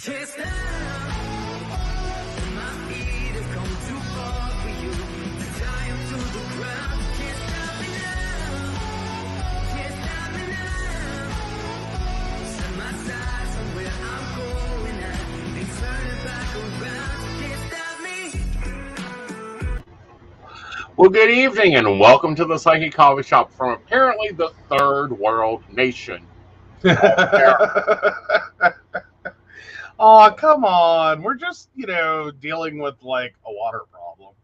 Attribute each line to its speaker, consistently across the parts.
Speaker 1: Can't stand and my feet have come too far for you to tie them to the ground. Can't stop me now. Can't stop me now. Set my sights on where I'm going at. They turn it back around. Can't stop me.
Speaker 2: Well, good evening and welcome to the Psychic Coffee Shop from apparently the third world nation.
Speaker 3: Oh, come on. We're just, dealing with like a water problem.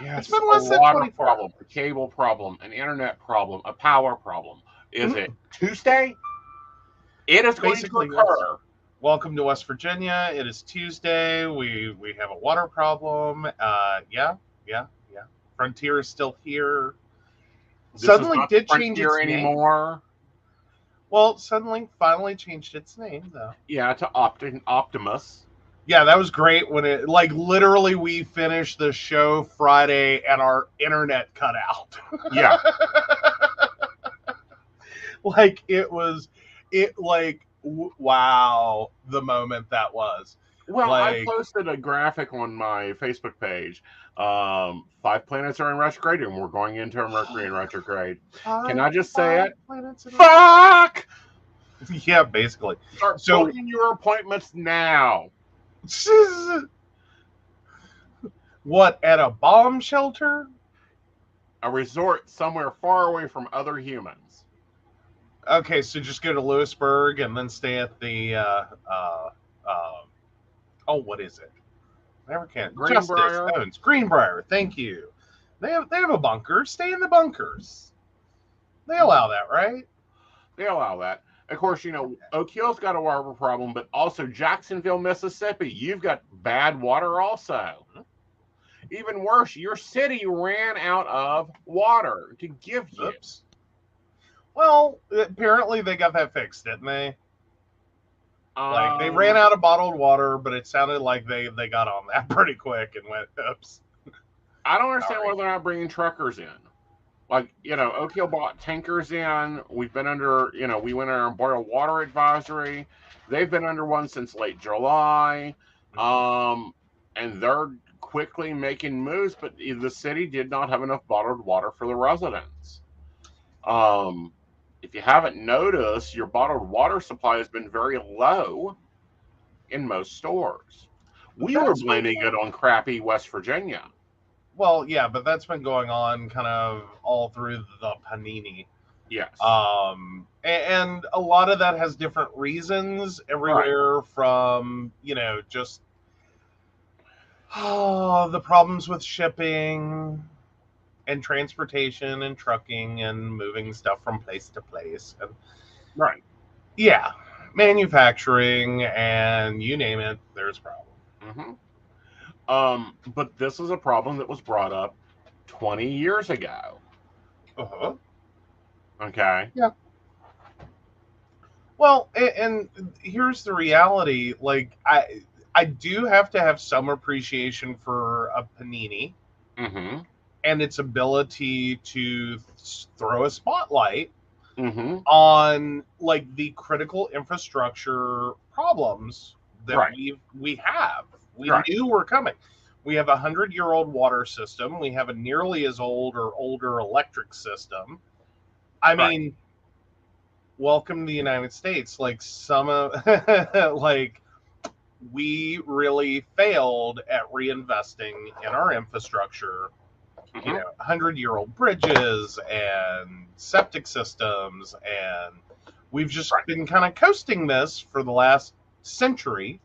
Speaker 2: Yes,
Speaker 3: It's been less
Speaker 2: a
Speaker 3: than
Speaker 2: water
Speaker 3: 24
Speaker 2: problem, a cable problem, an internet problem, a power problem. Is it Tuesday? It is going to
Speaker 3: Basically,
Speaker 2: occur.
Speaker 3: Welcome to West Virginia. It is Tuesday. We have a water problem. Yeah. Frontier is still here.
Speaker 2: This
Speaker 3: Suddenly
Speaker 2: is not
Speaker 3: did
Speaker 2: the
Speaker 3: change
Speaker 2: Frontier
Speaker 3: its name.
Speaker 2: anymore.
Speaker 3: Well, Suddenly finally changed its name, though.
Speaker 2: Yeah, to Optimus.
Speaker 3: Yeah, that was great when it, like, literally we finished the show Friday and our internet cut out.
Speaker 2: Yeah.
Speaker 3: Wow, the moment that was.
Speaker 2: Well, I posted a graphic on my Facebook page. 5 planets are in retrograde, and we're going into a Mercury in retrograde. Can I just say it? Fuck!
Speaker 3: Yeah, basically.
Speaker 2: Start booking your appointments now.
Speaker 3: What, at a bomb shelter?
Speaker 2: A resort somewhere far away from other humans.
Speaker 3: Okay, so just go to Lewisburg and then stay at the what is it? I never can.
Speaker 2: Greenbrier.
Speaker 3: Greenbrier. Thank you. They have a bunker. Stay in the bunkers. They allow that, right?
Speaker 2: They allow that. Of course, Oak Hill's got a water problem, but also Jacksonville, Mississippi, you've got bad water also. Even worse, your city ran out of water to give you.
Speaker 3: Oops. Well, apparently they got that fixed, didn't they? Like, they ran out of bottled water, but it sounded like they got on that pretty quick and went, oops.
Speaker 2: I don't understand why they're not bringing truckers in. Like, Oak Hill brought tankers in. We've been under, we went under a boil water advisory. They've been under one since late July. And they're quickly making moves, but the city did not have enough bottled water for the residents. If you haven't noticed, your bottled water supply has been very low in most stores. We were blaming it on crappy West Virginia.
Speaker 3: Well, yeah, but that's been going on kind of all through the panini.
Speaker 2: Yes.
Speaker 3: And a lot of that has different reasons everywhere from, just the problems with shipping and transportation and trucking and moving stuff from place to place. And,
Speaker 2: right.
Speaker 3: Yeah. Manufacturing and you name it, there's a problem.
Speaker 2: But this is a problem that was brought up 20 years ago.
Speaker 3: Uh-huh.
Speaker 2: Okay.
Speaker 3: Yeah. Well, and here's the reality. Like, I do have to have some appreciation for a panini.
Speaker 2: Mm-hmm.
Speaker 3: And its ability to throw a spotlight
Speaker 2: on
Speaker 3: like the critical infrastructure problems that we have. We knew were coming. We have a 100-year-old water system. We have a nearly as old or older electric system. I mean, welcome to the United States. Like we really failed at reinvesting in our infrastructure. 100-year-old bridges and septic systems, and we've just been kind of coasting this for the last century.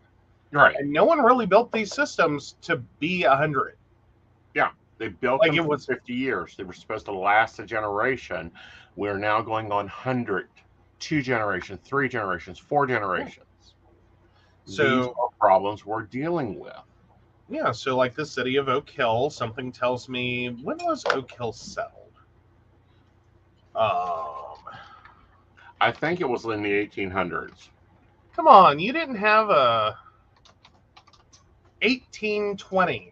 Speaker 2: Right.
Speaker 3: And no one really built these systems to be 100.
Speaker 2: Yeah, they built them for 50 years. They were supposed to last a generation. We're now going on 100, 2 generations, 3 generations, 4 generations. So these are problems we're dealing with.
Speaker 3: Yeah, so like the city of Oak Hill, something tells me, when was Oak Hill settled?
Speaker 2: I think it was in the 1800s.
Speaker 3: Come on, you didn't have a 1820.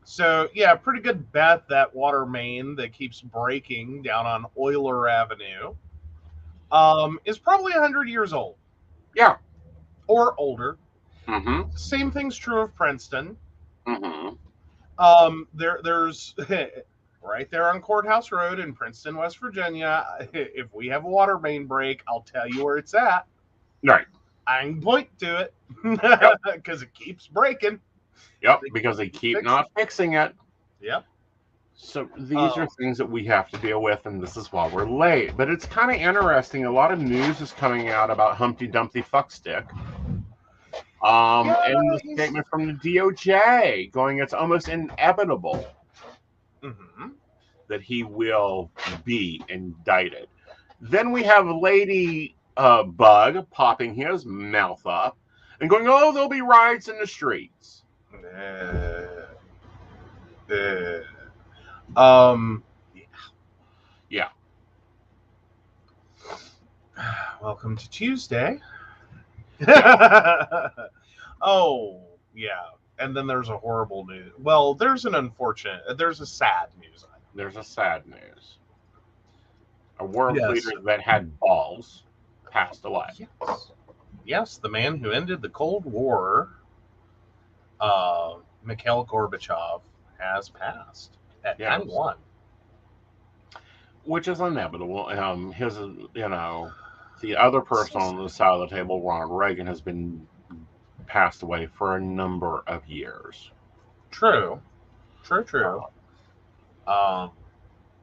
Speaker 3: So, yeah, pretty good bet that water main that keeps breaking down on Euler Avenue is probably 100 years old.
Speaker 2: Yeah.
Speaker 3: or older.
Speaker 2: Mm-hmm.
Speaker 3: Same thing's true of Princeton.
Speaker 2: Mm-hmm.
Speaker 3: There's right there on Courthouse Road in Princeton, West Virginia. If we have a water main break, I'll tell you where it's at.
Speaker 2: Right.
Speaker 3: I can point to it because it keeps breaking.
Speaker 2: Yep. Because they keep
Speaker 3: Fix
Speaker 2: not fixing it.
Speaker 3: Yep.
Speaker 2: So these are things that we have to deal with, and this is why we're late. But it's kind of interesting. A lot of news is coming out about Humpty Dumpty Fuckstick. And the statement from the DOJ going, it's almost inevitable that he will be indicted. Then we have Lady Bug popping his mouth up and going, oh, there'll be riots in the streets. Yeah.
Speaker 3: Welcome to Tuesday. Oh, yeah. And then there's a horrible news. Well, there's a sad news.
Speaker 2: There's a sad news. A world leader that had balls passed away.
Speaker 3: Yes, the man who ended the Cold War, Mikhail Gorbachev, has passed at 91.
Speaker 2: Which is inevitable. The other person on the side of the table, Ronald Reagan, has been passed away for a number of years.
Speaker 3: True.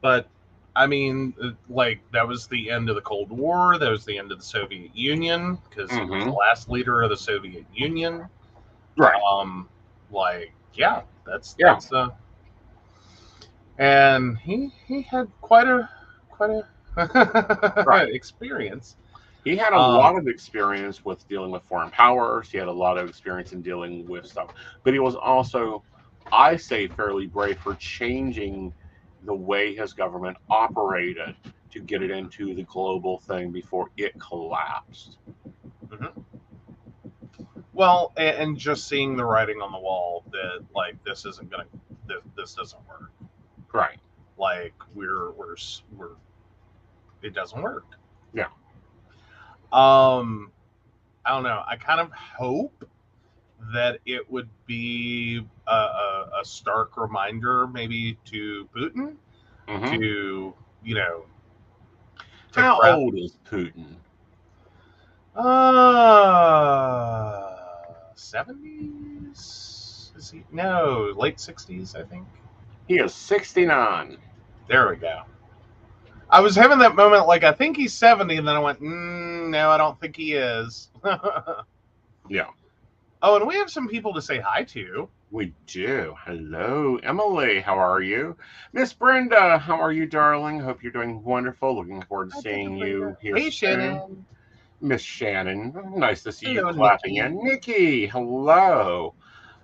Speaker 3: But I mean, like, that was the end of the Cold War. That was the end of the Soviet Union, because he was the last leader of the Soviet Union.
Speaker 2: Right.
Speaker 3: And he had quite a experience.
Speaker 2: He had a lot of experience with dealing with foreign powers. He had a lot of experience in dealing with stuff. But he was also, I say, fairly brave for changing the way his government operated to get it into the global thing before it collapsed.
Speaker 3: Well, and just seeing the writing on the wall that, like, this doesn't work.
Speaker 2: Right.
Speaker 3: Like, it doesn't work.
Speaker 2: Yeah.
Speaker 3: I don't know. I kind of hope that it would be a stark reminder, maybe, to Putin to,
Speaker 2: How old is Putin?
Speaker 3: 70s? Is he? No, late 60s, I think.
Speaker 2: He is 69.
Speaker 3: There we go. I was having that moment, like, I think he's 70, and then I went, no, I don't think he is.
Speaker 2: Yeah.
Speaker 3: Oh, and we have some people to say hi to.
Speaker 2: We do. Hello, Emily. How are you? Miss Brenda, how are you, darling? Hope you're doing wonderful. Looking forward to seeing you here soon.
Speaker 3: Shannon.
Speaker 2: Miss Shannon, nice to see you clapping in. Nikki, hello.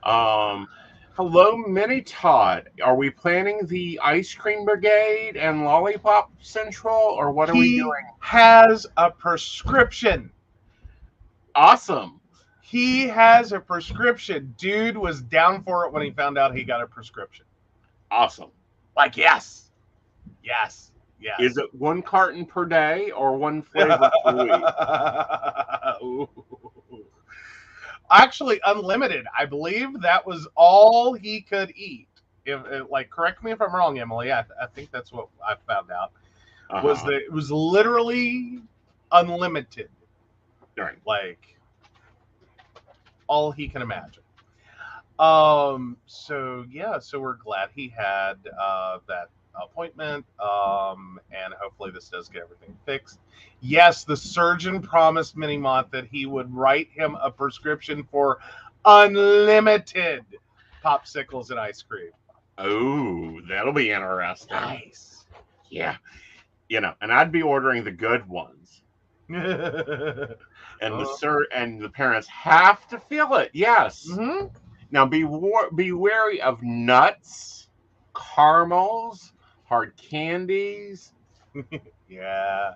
Speaker 2: Hello, Mini Todd. Are we planning the Ice Cream Brigade and Lollipop Central, or what are we doing?
Speaker 3: He has a prescription.
Speaker 2: Awesome.
Speaker 3: He has a prescription. Dude was down for it when he found out he got a prescription.
Speaker 2: Awesome.
Speaker 3: Like, yes.
Speaker 2: Is it one carton per day or one flavor per week?
Speaker 3: Actually, unlimited. I believe that was all he could eat. Correct me if I'm wrong, Emily. I think that's what I found out. Was that it was literally unlimited.
Speaker 2: Right.
Speaker 3: Like, all he can imagine. So we're glad he had that appointment, and hopefully this does get everything fixed. Yes, the surgeon promised Minimont that he would write him a prescription for unlimited popsicles and ice cream.
Speaker 2: Oh, that'll be interesting.
Speaker 3: Nice.
Speaker 2: Yeah. And I'd be ordering the good ones. And the parents have to feel it. Yes.
Speaker 3: Mm-hmm.
Speaker 2: Now be wary of nuts, caramels, hard candies.
Speaker 3: Yeah.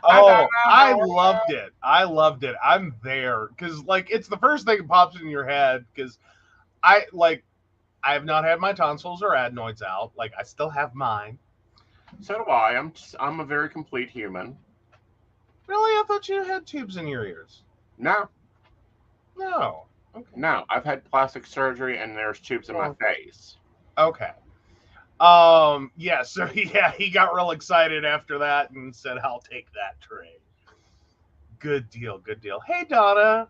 Speaker 3: Oh, I loved it. I'm there because, like, it's the first thing that pops in your head because I have not had my tonsils or adenoids out. Like, I still have mine.
Speaker 2: So do I. I'm a very complete human.
Speaker 3: Really? I thought you had tubes in your ears.
Speaker 2: No.
Speaker 3: No. Okay.
Speaker 2: No, I've had plastic surgery and there's tubes in my
Speaker 3: Oh.
Speaker 2: face.
Speaker 3: Okay. Yeah, so yeah, he got real excited after that and said, I'll take that trade. Good deal, good deal. Hey Donna.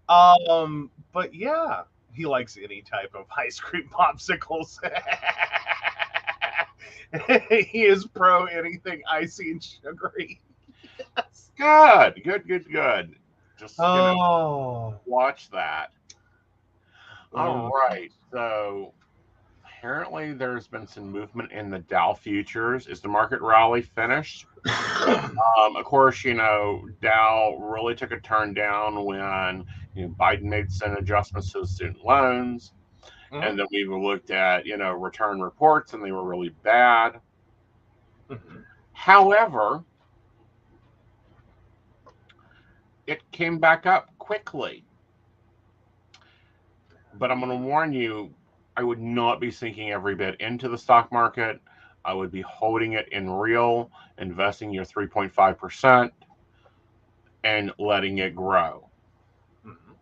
Speaker 3: But yeah, he likes any type of ice cream popsicles. He is pro anything icy and sugary. Yes.
Speaker 2: Good. Just
Speaker 3: Oh.
Speaker 2: watch that. All
Speaker 3: Oh.
Speaker 2: right. So apparently there's been some movement in the Dow futures. Is the market rally finished? Of course, Dow really took a turn down when Biden made some adjustments to the student loans.
Speaker 3: Mhm.
Speaker 2: And then we looked at, return reports and they were really bad.
Speaker 3: Mhm.
Speaker 2: However, it came back up quickly. But I'm going to warn you, I would not be sinking every bit into the stock market. I would be holding it in real, investing your 3.5% and letting it grow.
Speaker 3: Mhm.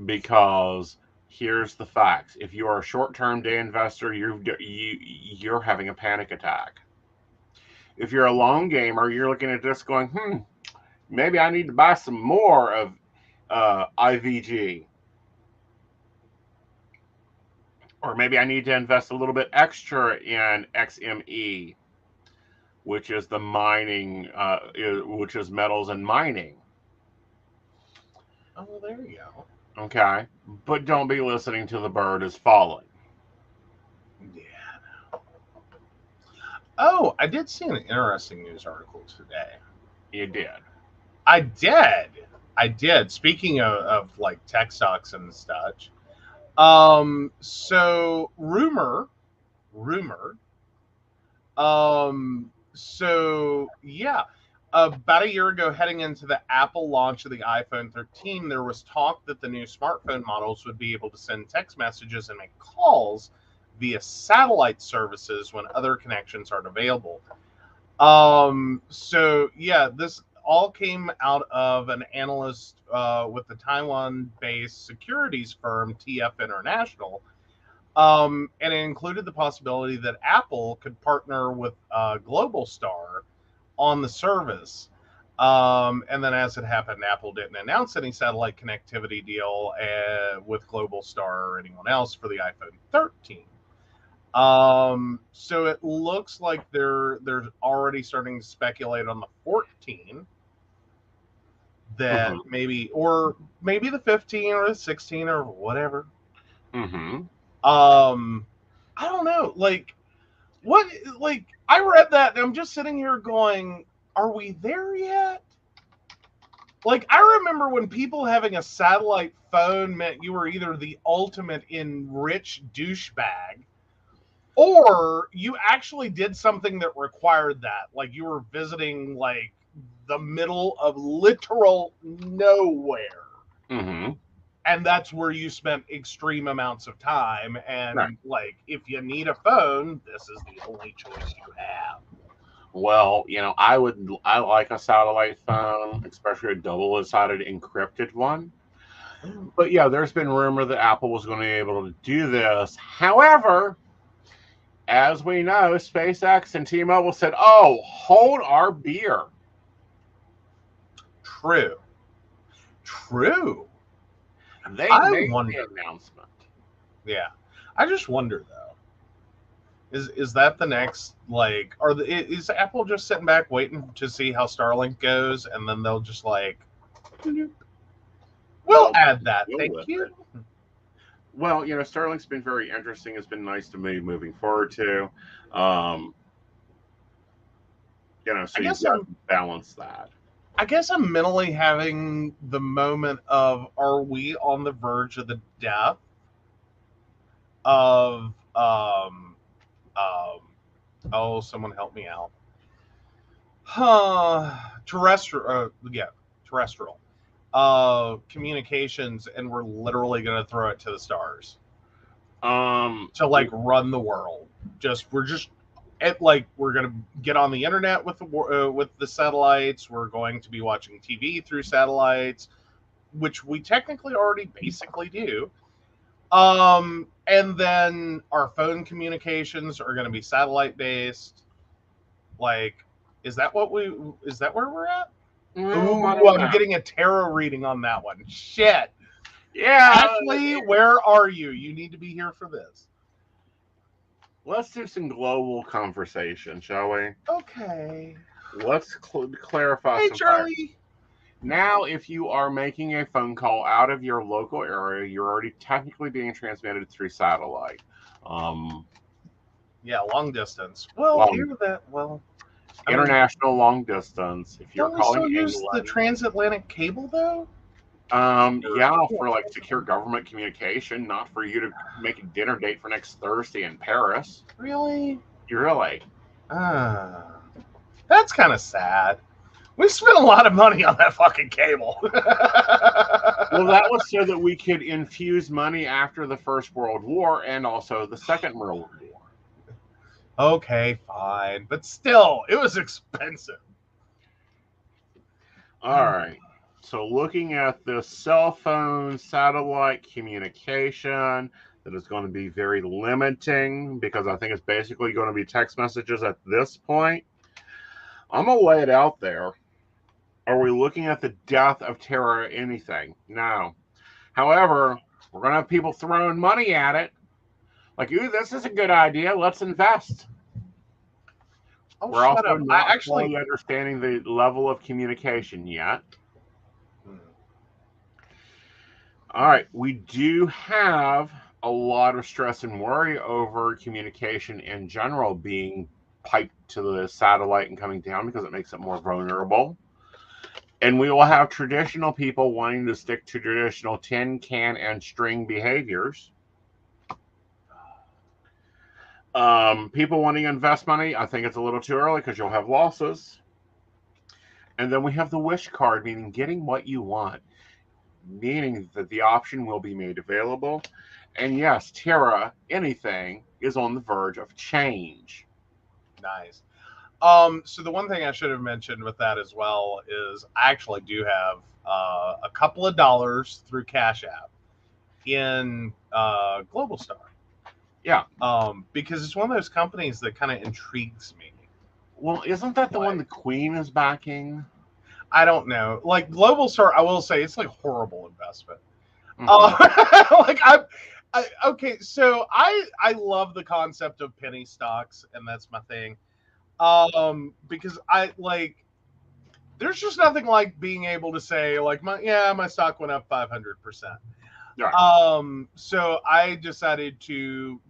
Speaker 2: Because here's the facts. If you are a short-term day investor, you're having a panic attack. If you're a long gamer, you're looking at this going, maybe I need to buy some more of IVG. Or maybe I need to invest a little bit extra in XME, which is the mining, which is metals and mining.
Speaker 3: Oh, well, there you go.
Speaker 2: Okay. But don't be listening to the bird is falling.
Speaker 3: Yeah. Oh, I did see an interesting news article today.
Speaker 2: You did.
Speaker 3: I did. Speaking of like tech stocks and such. So rumored. So yeah, about a year ago, heading into the Apple launch of the iPhone 13, there was talk that the new smartphone models would be able to send text messages and make calls via satellite services when other connections aren't available. So yeah, this all came out of an analyst with the Taiwan-based securities firm TF International, and it included the possibility that Apple could partner with Global Star on the service. And then, as it happened, Apple didn't announce any satellite connectivity deal with Global Star or anyone else for the iPhone 13. So it looks like they're already starting to speculate on the 14 that maybe the 15 or the 16 or whatever.
Speaker 2: Mm-hmm.
Speaker 3: I don't know. Like what? Like I read that and I'm just sitting here going, "Are we there yet?" Like I remember when people having a satellite phone meant you were either the ultimate in rich douchebag, or you actually did something that required that. Like you were visiting like the middle of literal nowhere.
Speaker 2: Mm-hmm.
Speaker 3: And that's where you spent extreme amounts of time. And
Speaker 2: Right.
Speaker 3: like, if you need a phone, this is the only choice you have.
Speaker 2: Well, I like a satellite phone, especially a double-sided encrypted one. But yeah, there's been rumor that Apple was going to be able to do this. However, as we know, SpaceX and T-Mobile said, "Oh, hold our beer."
Speaker 3: True.
Speaker 2: They
Speaker 3: I
Speaker 2: made
Speaker 3: wonder.
Speaker 2: the announcement.
Speaker 3: Yeah. I just wonder though. Is that the next like is Apple just sitting back waiting to see how Starlink goes and then they'll just like we'll
Speaker 2: They'll
Speaker 3: add that.
Speaker 2: deal
Speaker 3: Thank
Speaker 2: with
Speaker 3: you.
Speaker 2: it. Well, Starlink's been very interesting. It's been nice to me moving forward too. Um, so
Speaker 3: I
Speaker 2: you've
Speaker 3: guess
Speaker 2: got
Speaker 3: I'm
Speaker 2: to balance that.
Speaker 3: I guess I'm mentally having the moment of are we on the verge of the death of um oh someone help me out. Terrestrial communications and we're literally going to throw it to the stars to like run the world. We're just we're going to get on the internet with the satellites. We're going to be watching TV through satellites. which we technically already basically do. And then our phone communications are going to be satellite based. Like, is that where we're at? Ooh, I'm getting a tarot reading on that one. Shit.
Speaker 2: Yeah.
Speaker 3: Ashley, where are you? You need to be here for this.
Speaker 2: Let's do some global conversation, shall we?
Speaker 3: Okay.
Speaker 2: Let's clarify
Speaker 3: Hey,
Speaker 2: some
Speaker 3: Charlie.
Speaker 2: facts. Now, if you are making a phone call out of your local area, you're already technically being transmitted through satellite.
Speaker 3: Yeah, long distance. Well,
Speaker 2: international long distance. If you're
Speaker 3: don't we still
Speaker 2: calling
Speaker 3: use the
Speaker 2: England,
Speaker 3: transatlantic cable though?
Speaker 2: yeah, for like secure government communication, not for you to make a dinner date for next Thursday in Paris.
Speaker 3: Really?
Speaker 2: Really?
Speaker 3: That's kind of sad. We spent a lot of money on that fucking cable.
Speaker 2: Well, that was so that we could infuse money after the First World War and also the Second World War.
Speaker 3: Okay, fine. But still, it was expensive.
Speaker 2: All right. So looking at the cell phone satellite communication, that is going to be very limiting because I think it's basically going to be text messages at this point. I'm going to lay it out there. Are we looking at the death of terror or anything? No. However, we're going to have people throwing money at it. Like, ooh, this is a good idea. Let's invest.
Speaker 3: Oh,
Speaker 2: we're also not fully understanding the level of communication yet. All right. We do have a lot of stress and worry over communication in general being piped to the satellite and coming down because it makes it more vulnerable. And we will have traditional people wanting to stick to traditional tin can and string behaviors. People wanting to invest money, I think it's a little too early because you'll have losses. And then we have the wish card, meaning getting what you want, meaning that the option will be made available. And yes, Terra, anything, is on the verge of change.
Speaker 3: Nice. So the one thing I should have mentioned with that as well is I actually do have a couple of dollars through Cash App in Global Star.
Speaker 2: Yeah.
Speaker 3: Because it's one of those companies that kind of intrigues me.
Speaker 2: Well, isn't that the one the Queen is backing?
Speaker 3: I don't know. Like Global Star, I will say it's like horrible investment. Mm-hmm. Okay, so I love the concept of penny stocks, and that's my thing. Because there's just nothing like being able to say like my stock went up 500%.
Speaker 2: Right.
Speaker 3: So I decided to,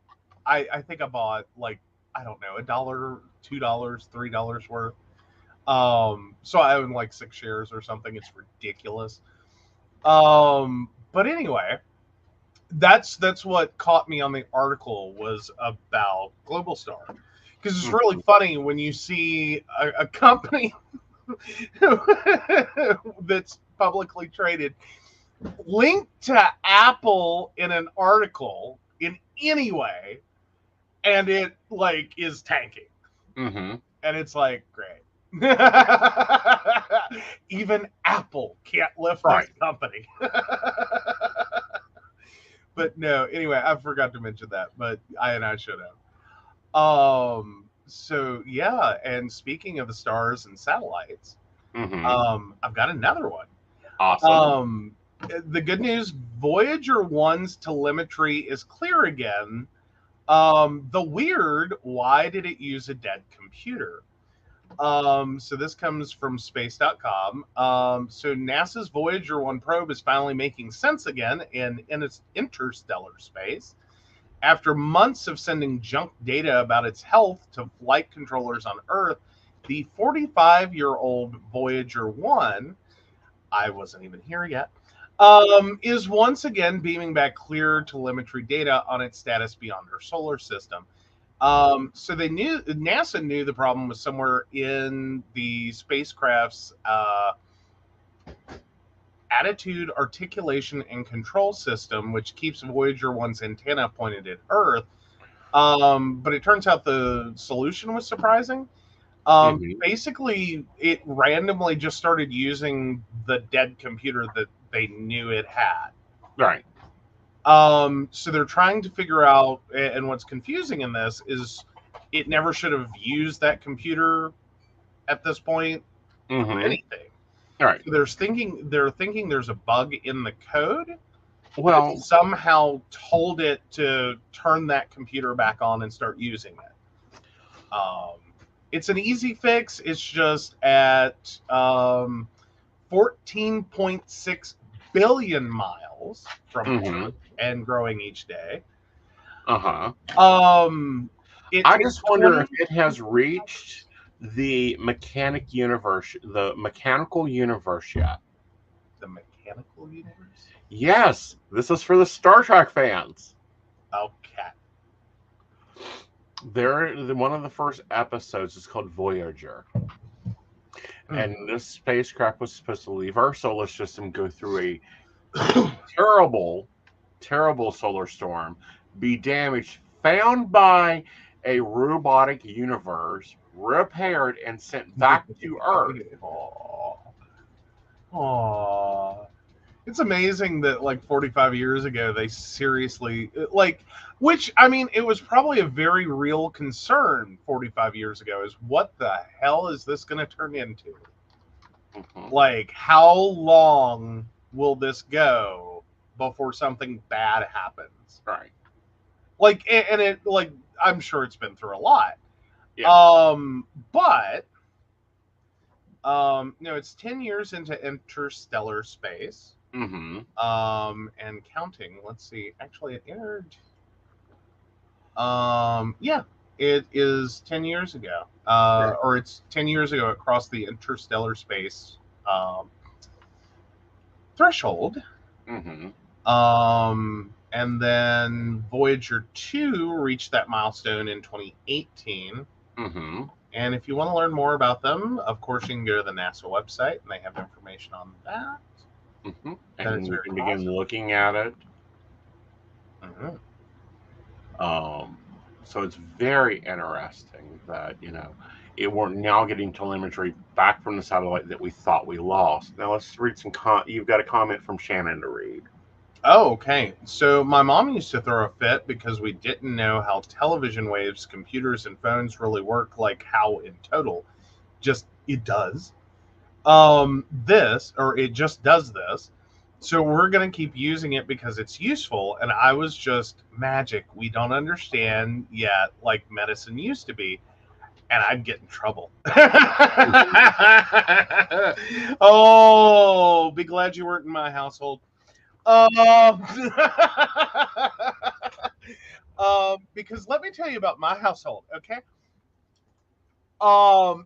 Speaker 3: I think I bought like, I don't know, $1, $2, $3 worth. So I own like 6 shares or something. It's ridiculous. But anyway, that's what caught me on the article was about Global Star. Because it's really funny when you see a company that's publicly traded linked to Apple in an article in any way, and it like is tanking.
Speaker 2: Mm-hmm.
Speaker 3: And it's like, great. Even Apple can't lift this company. But no, anyway, I forgot to mention that, but I should have. So yeah, and speaking of the stars and satellites, I've got another one.
Speaker 2: Awesome.
Speaker 3: The good news, Voyager 1's telemetry is clear again. The weird, why did it use a dead computer? So this comes from space.com. So NASA's Voyager 1 probe is finally making sense again in its interstellar space. After months of sending junk data about its health to flight controllers on Earth, the 45-year-old Voyager 1, I wasn't even here yet, is once again beaming back clear telemetry data on its status beyond our solar system. So NASA knew the problem was somewhere in the spacecraft's attitude, articulation, and control system, which keeps Voyager 1's antenna pointed at Earth. But it turns out the solution was surprising. Basically, it randomly just started using the dead computer they knew it had.
Speaker 2: Right.
Speaker 3: So they're trying to figure out, and what's confusing in this is it never should have used that computer at this point for anything.
Speaker 2: Right.
Speaker 3: So they're thinking there's a bug in the code.
Speaker 2: Well,
Speaker 3: that somehow told it to turn that computer back on and start using it. It's an easy fix. It's just at 14.6 billion miles from Earth and growing each day.
Speaker 2: I just wonder if it has reached the mechanical universe yet.
Speaker 3: The mechanical universe?
Speaker 2: Yes, this is for the Star Trek fans.
Speaker 3: Okay.
Speaker 2: One of the first episodes is called Voyager. And this spacecraft was supposed to leave our solar system, go through a terrible, terrible solar storm, be damaged, found by a robotic universe, repaired, and sent back to Earth.
Speaker 3: Aww. It's amazing that like 45 years ago they seriously which I mean it was probably a very real concern 45 years ago is what the hell is this going to turn into? Like how long will this go before something bad happens?
Speaker 2: Right.
Speaker 3: Like and it like I'm sure it's been through a lot.
Speaker 2: Yeah.
Speaker 3: But it's 10 years into interstellar space. And counting. Let's see. Actually, it aired. It is 10 years ago. Or it's 10 years ago it crossed the interstellar space threshold. And then Voyager 2 reached that milestone in 2018. And if you want to learn more about them, of course, you can go to the NASA website, and they have information on that.
Speaker 2: And you can begin looking at it. So it's very interesting that, we're now getting telemetry back from the satellite that we thought we lost. Now let's read some you've got a comment from Shannon to read.
Speaker 3: Oh, okay. So my mom used to throw a fit because we didn't know how television waves, computers, and phones really work, like how in total. It does. It just does this. So we're going to keep using it because it's useful. And I was just magic. We don't understand yet, like medicine used to be. And I'd get in trouble. Oh, be glad you weren't in my household. Because let me tell you about my household, okay? I'm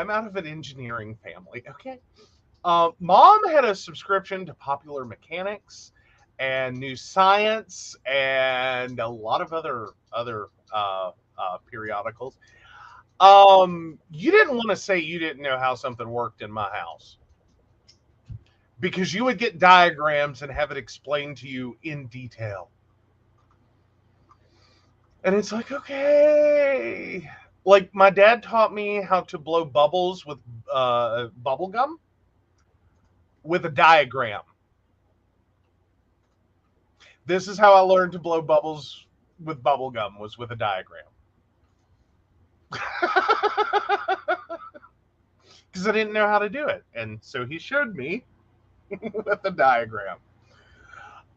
Speaker 3: out of an engineering family, okay? Mom had a subscription to Popular Mechanics and New Science and a lot of other periodicals. You didn't want to say you didn't know how something worked in my house, because you would get diagrams and have it explained to you in detail. And it's like, okay. Like my dad taught me how to blow bubbles with bubble gum with a diagram. This is how I learned to blow bubbles with bubble gum, was with a diagram. Because I didn't know how to do it. And so he showed me with the diagram.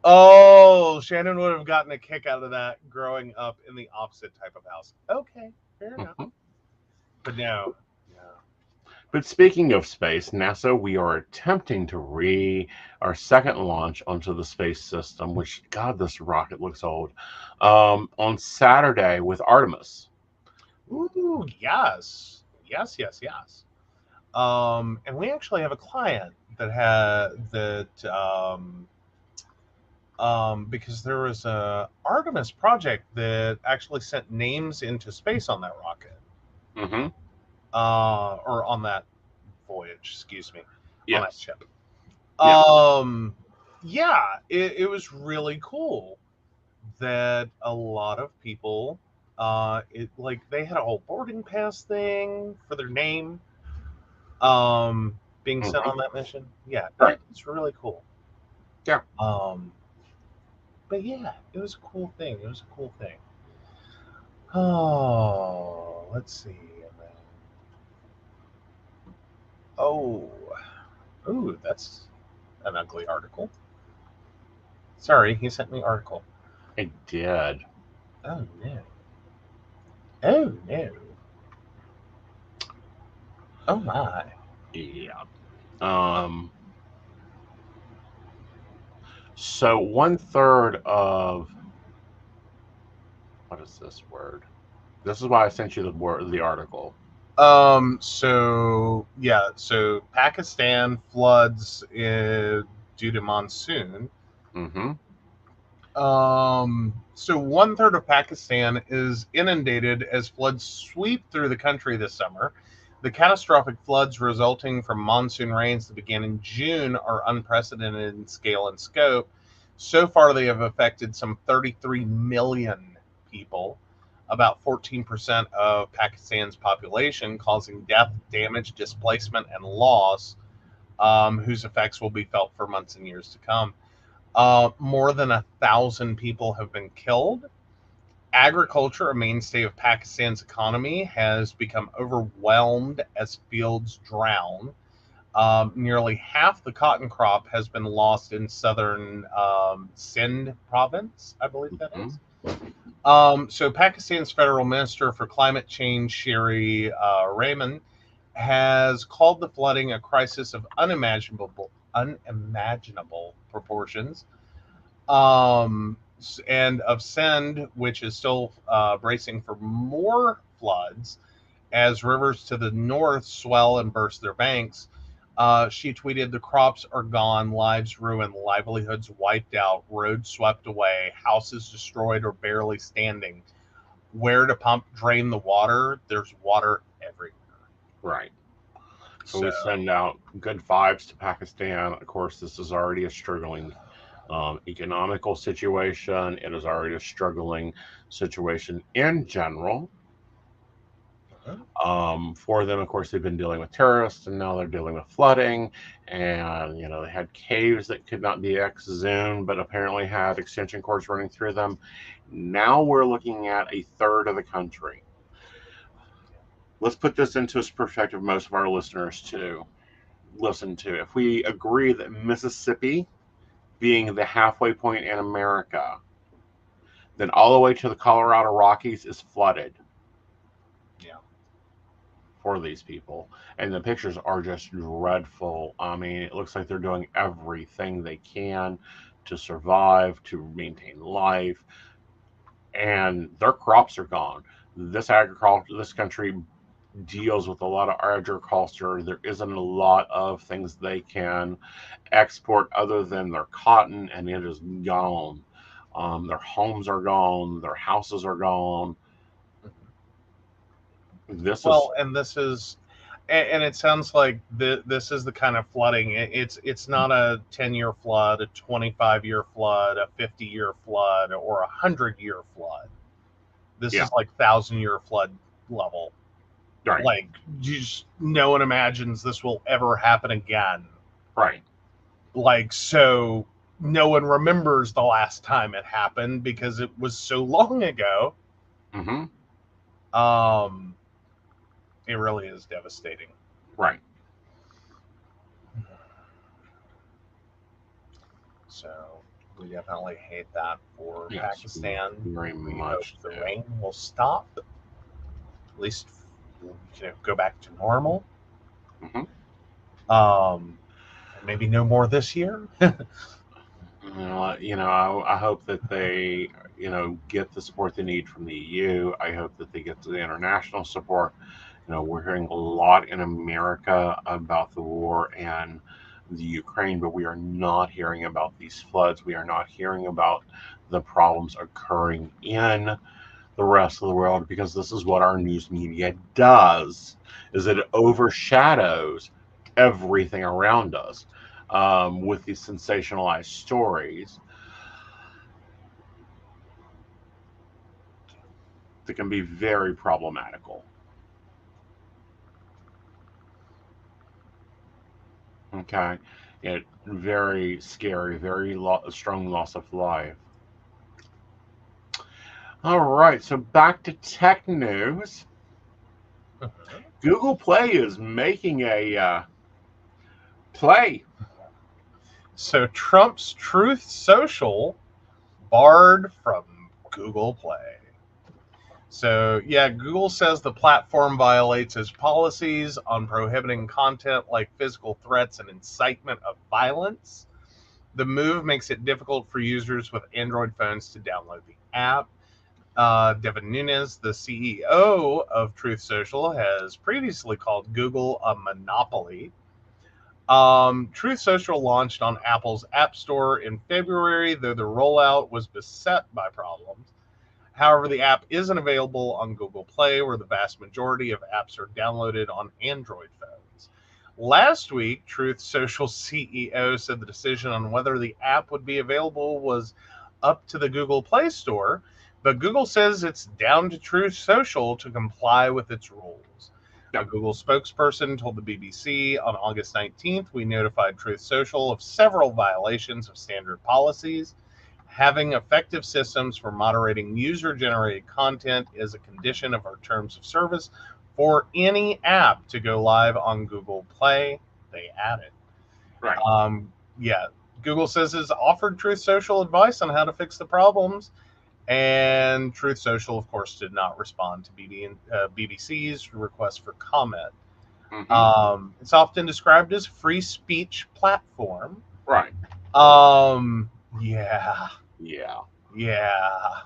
Speaker 3: Oh, Shannon would have gotten a kick out of that growing up in the opposite type of house. Okay, fair enough. But no.
Speaker 2: But speaking of space, NASA, we are attempting to our second launch onto the space system, which, God, this rocket looks old, on Saturday with Artemis.
Speaker 3: Ooh, yes. Yes. And we actually have a client because there was a Artemis project that actually sent names into space on that rocket. Or on that voyage, excuse me.
Speaker 2: Yes.
Speaker 3: On that ship. It was really cool that a lot of people, they had a whole boarding pass thing for their name. being sent
Speaker 2: Mhm.
Speaker 3: on that mission. Yeah,
Speaker 2: Right.
Speaker 3: it's really cool.
Speaker 2: Yeah.
Speaker 3: But yeah, it was a cool thing. It was a cool thing. Oh, let's see. And then, oh, ooh, that's an ugly article. Sorry, he sent me article.
Speaker 2: I did.
Speaker 3: Oh no. Oh no. Oh my.
Speaker 2: Yeah. Um. So 1/3 of what is this word? This is why I sent you the article.
Speaker 3: So yeah. So Pakistan floods due to monsoon.
Speaker 2: Mm-hmm.
Speaker 3: So 1/3 of Pakistan is inundated as floods sweep through the country this summer. The catastrophic floods resulting from monsoon rains that began in June are unprecedented in scale and scope. So far, they have affected some 33 million people, about 14% of Pakistan's population, causing death, damage, displacement, and loss, whose effects will be felt for months and years to come. More than 1,000 people have been killed. Agriculture, a mainstay of Pakistan's economy, has become overwhelmed as fields drown. Nearly half the cotton crop has been lost in southern Sindh province, I believe that
Speaker 2: Mm-hmm.
Speaker 3: is. So Pakistan's federal minister for climate change, Sherry Rahman, has called the flooding a crisis of unimaginable proportions, and of Send, which is still bracing for more floods as rivers to the north swell and burst their banks. She tweeted, "The crops are gone, lives ruined, livelihoods wiped out, roads swept away, houses destroyed or barely standing. Where to pump, drain the water? There's water everywhere."
Speaker 2: Right. So
Speaker 3: So,
Speaker 2: we send out good vibes to Pakistan. Of course, this is already a struggling economical situation. It is already a struggling situation in general. For them, of course, they've been dealing with terrorists, and now they're dealing with flooding. And they had caves that could not be exhumed, but apparently had extension cords running through them. Now we're looking at 1/3 of the country. Let's put this into perspective. Most of our listeners to listen to. If we agree that Mississippi, being the halfway point in America, then all the way to the Colorado Rockies is flooded
Speaker 3: yeah.
Speaker 2: for these people. And the pictures are just dreadful. I mean, it looks like they're doing everything they can to survive, to maintain life, and their crops are gone. This country deals with a lot of agriculture. There isn't a lot of things they can export other than their cotton, and it is gone. Their homes are gone. Their houses are gone. This is
Speaker 3: Well, and this is, and it sounds like this is the kind of flooding. It's not a 10-year flood, a 25-year flood, a 50-year flood, or a 100-year flood. This
Speaker 2: yeah,
Speaker 3: is like 1,000-year flood level.
Speaker 2: right,
Speaker 3: Like, no one imagines this will ever happen again.
Speaker 2: right.
Speaker 3: Like, so no one remembers the last time it happened because it was so long ago.
Speaker 2: Mm-hmm.
Speaker 3: Um, it really is devastating.
Speaker 2: Right.
Speaker 3: So we definitely hate that for
Speaker 2: Yes,
Speaker 3: Pakistan.
Speaker 2: very
Speaker 3: We hope
Speaker 2: much
Speaker 3: the
Speaker 2: so.
Speaker 3: rain will stop, at least go back to normal.
Speaker 2: Mm-hmm.
Speaker 3: And maybe no more this year.
Speaker 2: I hope that they, get the support they need from the EU. I hope that they get the international support. We're hearing a lot in America about the war and the Ukraine, but we are not hearing about these floods. We are not hearing about the problems occurring in the rest of the world because this is what our news media does, is that it overshadows everything around us with these sensationalized stories that can be very problematical. Okay, very scary, very strong loss of life. All right, so back to tech news. Google Play is making a play.
Speaker 3: So Trump's Truth Social barred from Google Play. So, yeah, Google says the platform violates its policies on prohibiting content like physical threats and incitement of violence. The move makes it difficult for users with Android phones to download the app. Devin Nunes, the CEO of Truth Social, has previously called Google a monopoly. Truth Social launched on Apple's App Store in February, though the rollout was beset by problems. However, the app isn't available on Google Play, where the vast majority of apps are downloaded on Android phones. Last week, Truth Social CEO said the decision on whether the app would be available was up to the Google Play Store, but Google says it's down to Truth Social to comply with its rules. A Google spokesperson told the BBC on August 19th, "We notified Truth Social of several violations of standard policies. Having effective systems for moderating user-generated content is a condition of our terms of service for any app to go live on Google Play," they added.
Speaker 2: Right.
Speaker 3: Yeah, Google says it's offered Truth Social advice on how to fix the problems, and Truth Social, of course, did not respond to BBC's request for comment. It's often described as free speech platform.
Speaker 2: Right.
Speaker 3: Yeah.
Speaker 2: Yeah.
Speaker 3: Yeah.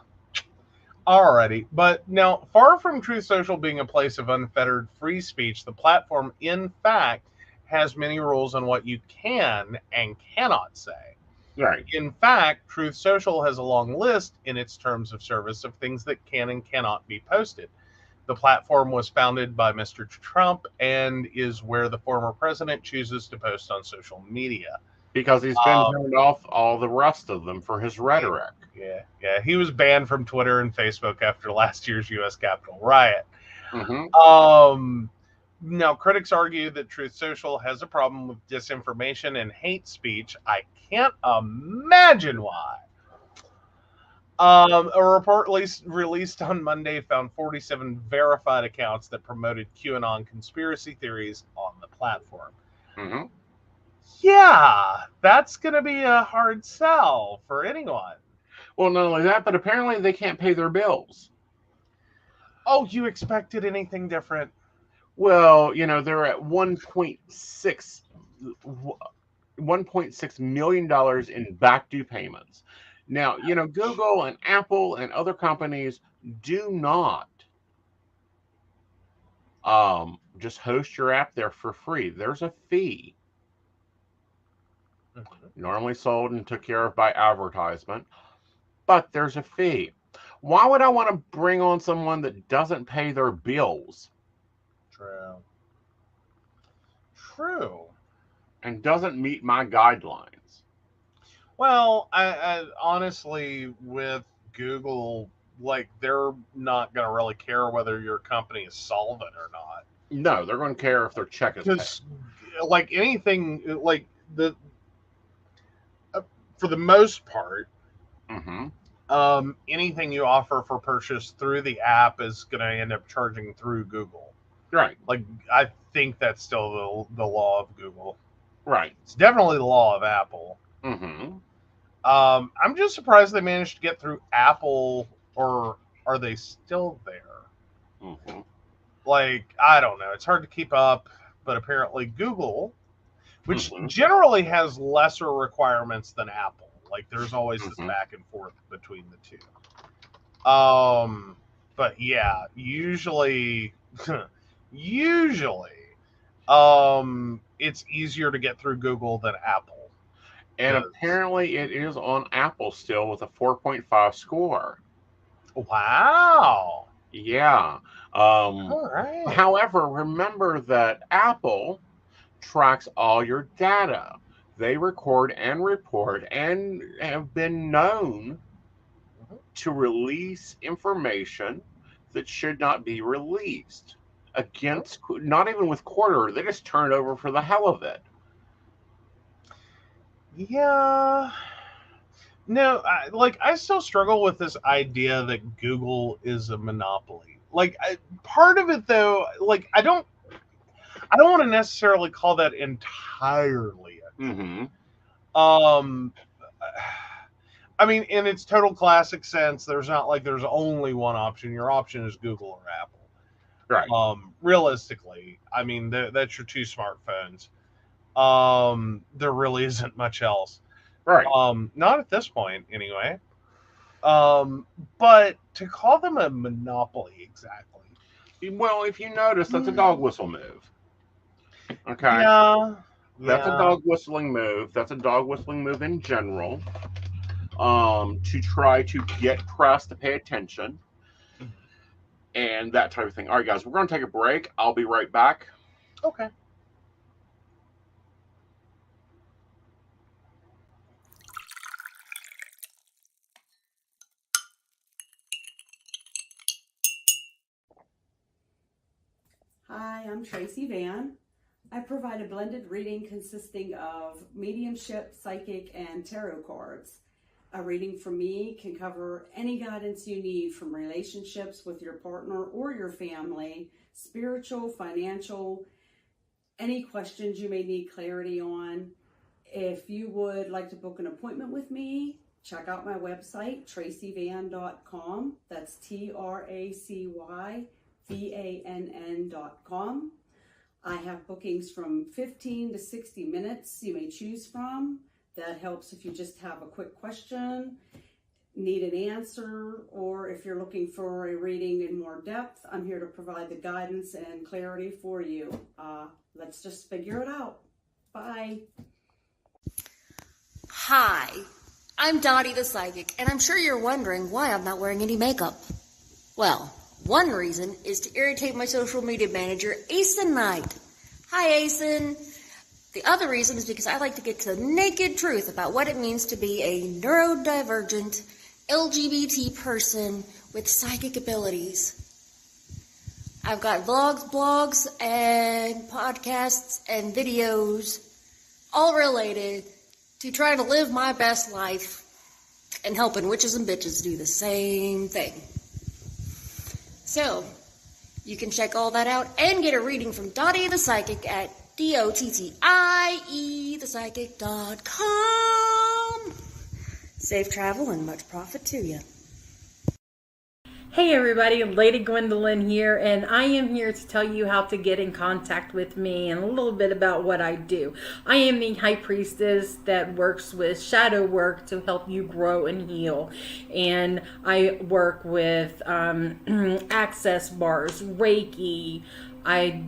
Speaker 3: Alrighty. But now, far from Truth Social being a place of unfettered free speech, the platform, in fact, has many rules on what you can and cannot say.
Speaker 2: Right.
Speaker 3: In fact, Truth Social has a long list in its terms of service of things that can and cannot be posted. The platform was founded by Mr. Trump and is where the former president chooses to post on social media.
Speaker 2: Because he's been turned off all the rest of them for his rhetoric.
Speaker 3: Yeah. He was banned from Twitter and Facebook after last year's U.S. Capitol riot. Now, critics argue that Truth Social has a problem with disinformation and hate speech. I can't imagine why. A report released on Monday found 47 verified accounts that promoted QAnon conspiracy theories on the platform. Yeah, that's going to be a hard sell for anyone.
Speaker 2: Well, not only that, but apparently they can't pay their bills.
Speaker 3: Oh, you expected anything different?
Speaker 2: Well, they're at $1.6 million in back due payments. Now, Google and Apple and other companies do not just host your app there for free. There's a fee. Normally sold and took care of by advertisement, but there's a fee. Why would I want to bring on someone that doesn't pay their bills?
Speaker 3: True.
Speaker 2: And doesn't meet my guidelines?
Speaker 3: Well, I honestly, with Google, they're not going to really care whether your company is solvent or not.
Speaker 2: No, they're going to care if their check is paid.
Speaker 3: Because, anything, for the most part, anything you offer for purchase through the app is going to end up charging through Google.
Speaker 2: Right.
Speaker 3: I think that's still the law of Google.
Speaker 2: Right.
Speaker 3: It's definitely the law of Apple. I'm just surprised they managed to get through Apple, or are they still there? I don't know. It's hard to keep up, but apparently Google, which generally has lesser requirements than Apple. There's always this back and forth between the two. But yeah, usually, it's easier to get through Google than Apple.
Speaker 2: And apparently it is on Apple still with a 4.5 score.
Speaker 3: Wow.
Speaker 2: Yeah.
Speaker 3: All right.
Speaker 2: However, remember that Apple tracks all your data. They record and report and have been known to release information that should not be released. Not even with quarter, they just turn it over for the hell of it.
Speaker 3: Yeah. No, I still struggle with this idea that Google is a monopoly. Part of it though, I don't want to necessarily call that entirely it.
Speaker 2: Mm-hmm.
Speaker 3: I mean, in its total classic sense, there's not like there's only one option. Your option is Google or Apple.
Speaker 2: Right.
Speaker 3: Realistically, I mean, that's your two smartphones. There really isn't much else.
Speaker 2: Right.
Speaker 3: Not at this point, anyway. But to call them a monopoly, exactly.
Speaker 2: Well, if you notice, that's a dog whistle move. Okay.
Speaker 3: Yeah.
Speaker 2: That's a dog whistling move. That's a dog whistling move in general. To try to get press to pay attention and that type of thing. All right, guys, we're going to take a break. I'll be right back.
Speaker 3: Okay.
Speaker 4: Hi, I'm Tracy Van. I provide a blended reading consisting of mediumship, psychic, and tarot cards. A reading from me can cover any guidance you need from relationships with your partner or your family, spiritual, financial, any questions you may need clarity on. If you would like to book an appointment with me, check out my website, tracyvann.com. That's TRACYVANN.com. I have bookings from 15 to 60 minutes you may choose from. That helps if you just have a quick question, need an answer, or if you're looking for a reading in more depth, I'm here to provide the guidance and clarity for you. Let's just figure it out. Bye.
Speaker 5: Hi, I'm Dottie the Psychic, and I'm sure you're wondering why I'm not wearing any makeup. Well, one reason is to irritate my social media manager, Aeson Knight. Hi, Aeson. The other reason is because I like to get to the naked truth about what it means to be a neurodivergent LGBT person with psychic abilities. I've got blogs, and podcasts, and videos, all related to trying to live my best life and helping witches and bitches do the same thing. So, you can check all that out and get a reading from Dottie the Psychic at DOTTIEthepsychic.com. Safe travel and much profit to you.
Speaker 6: Hey everybody, Lady Gwendolyn here, and I am here to tell you how to get in contact with me and a little bit about what I do. I am the High Priestess that works with shadow work to help you grow and heal. And I work with access bars, Reiki, I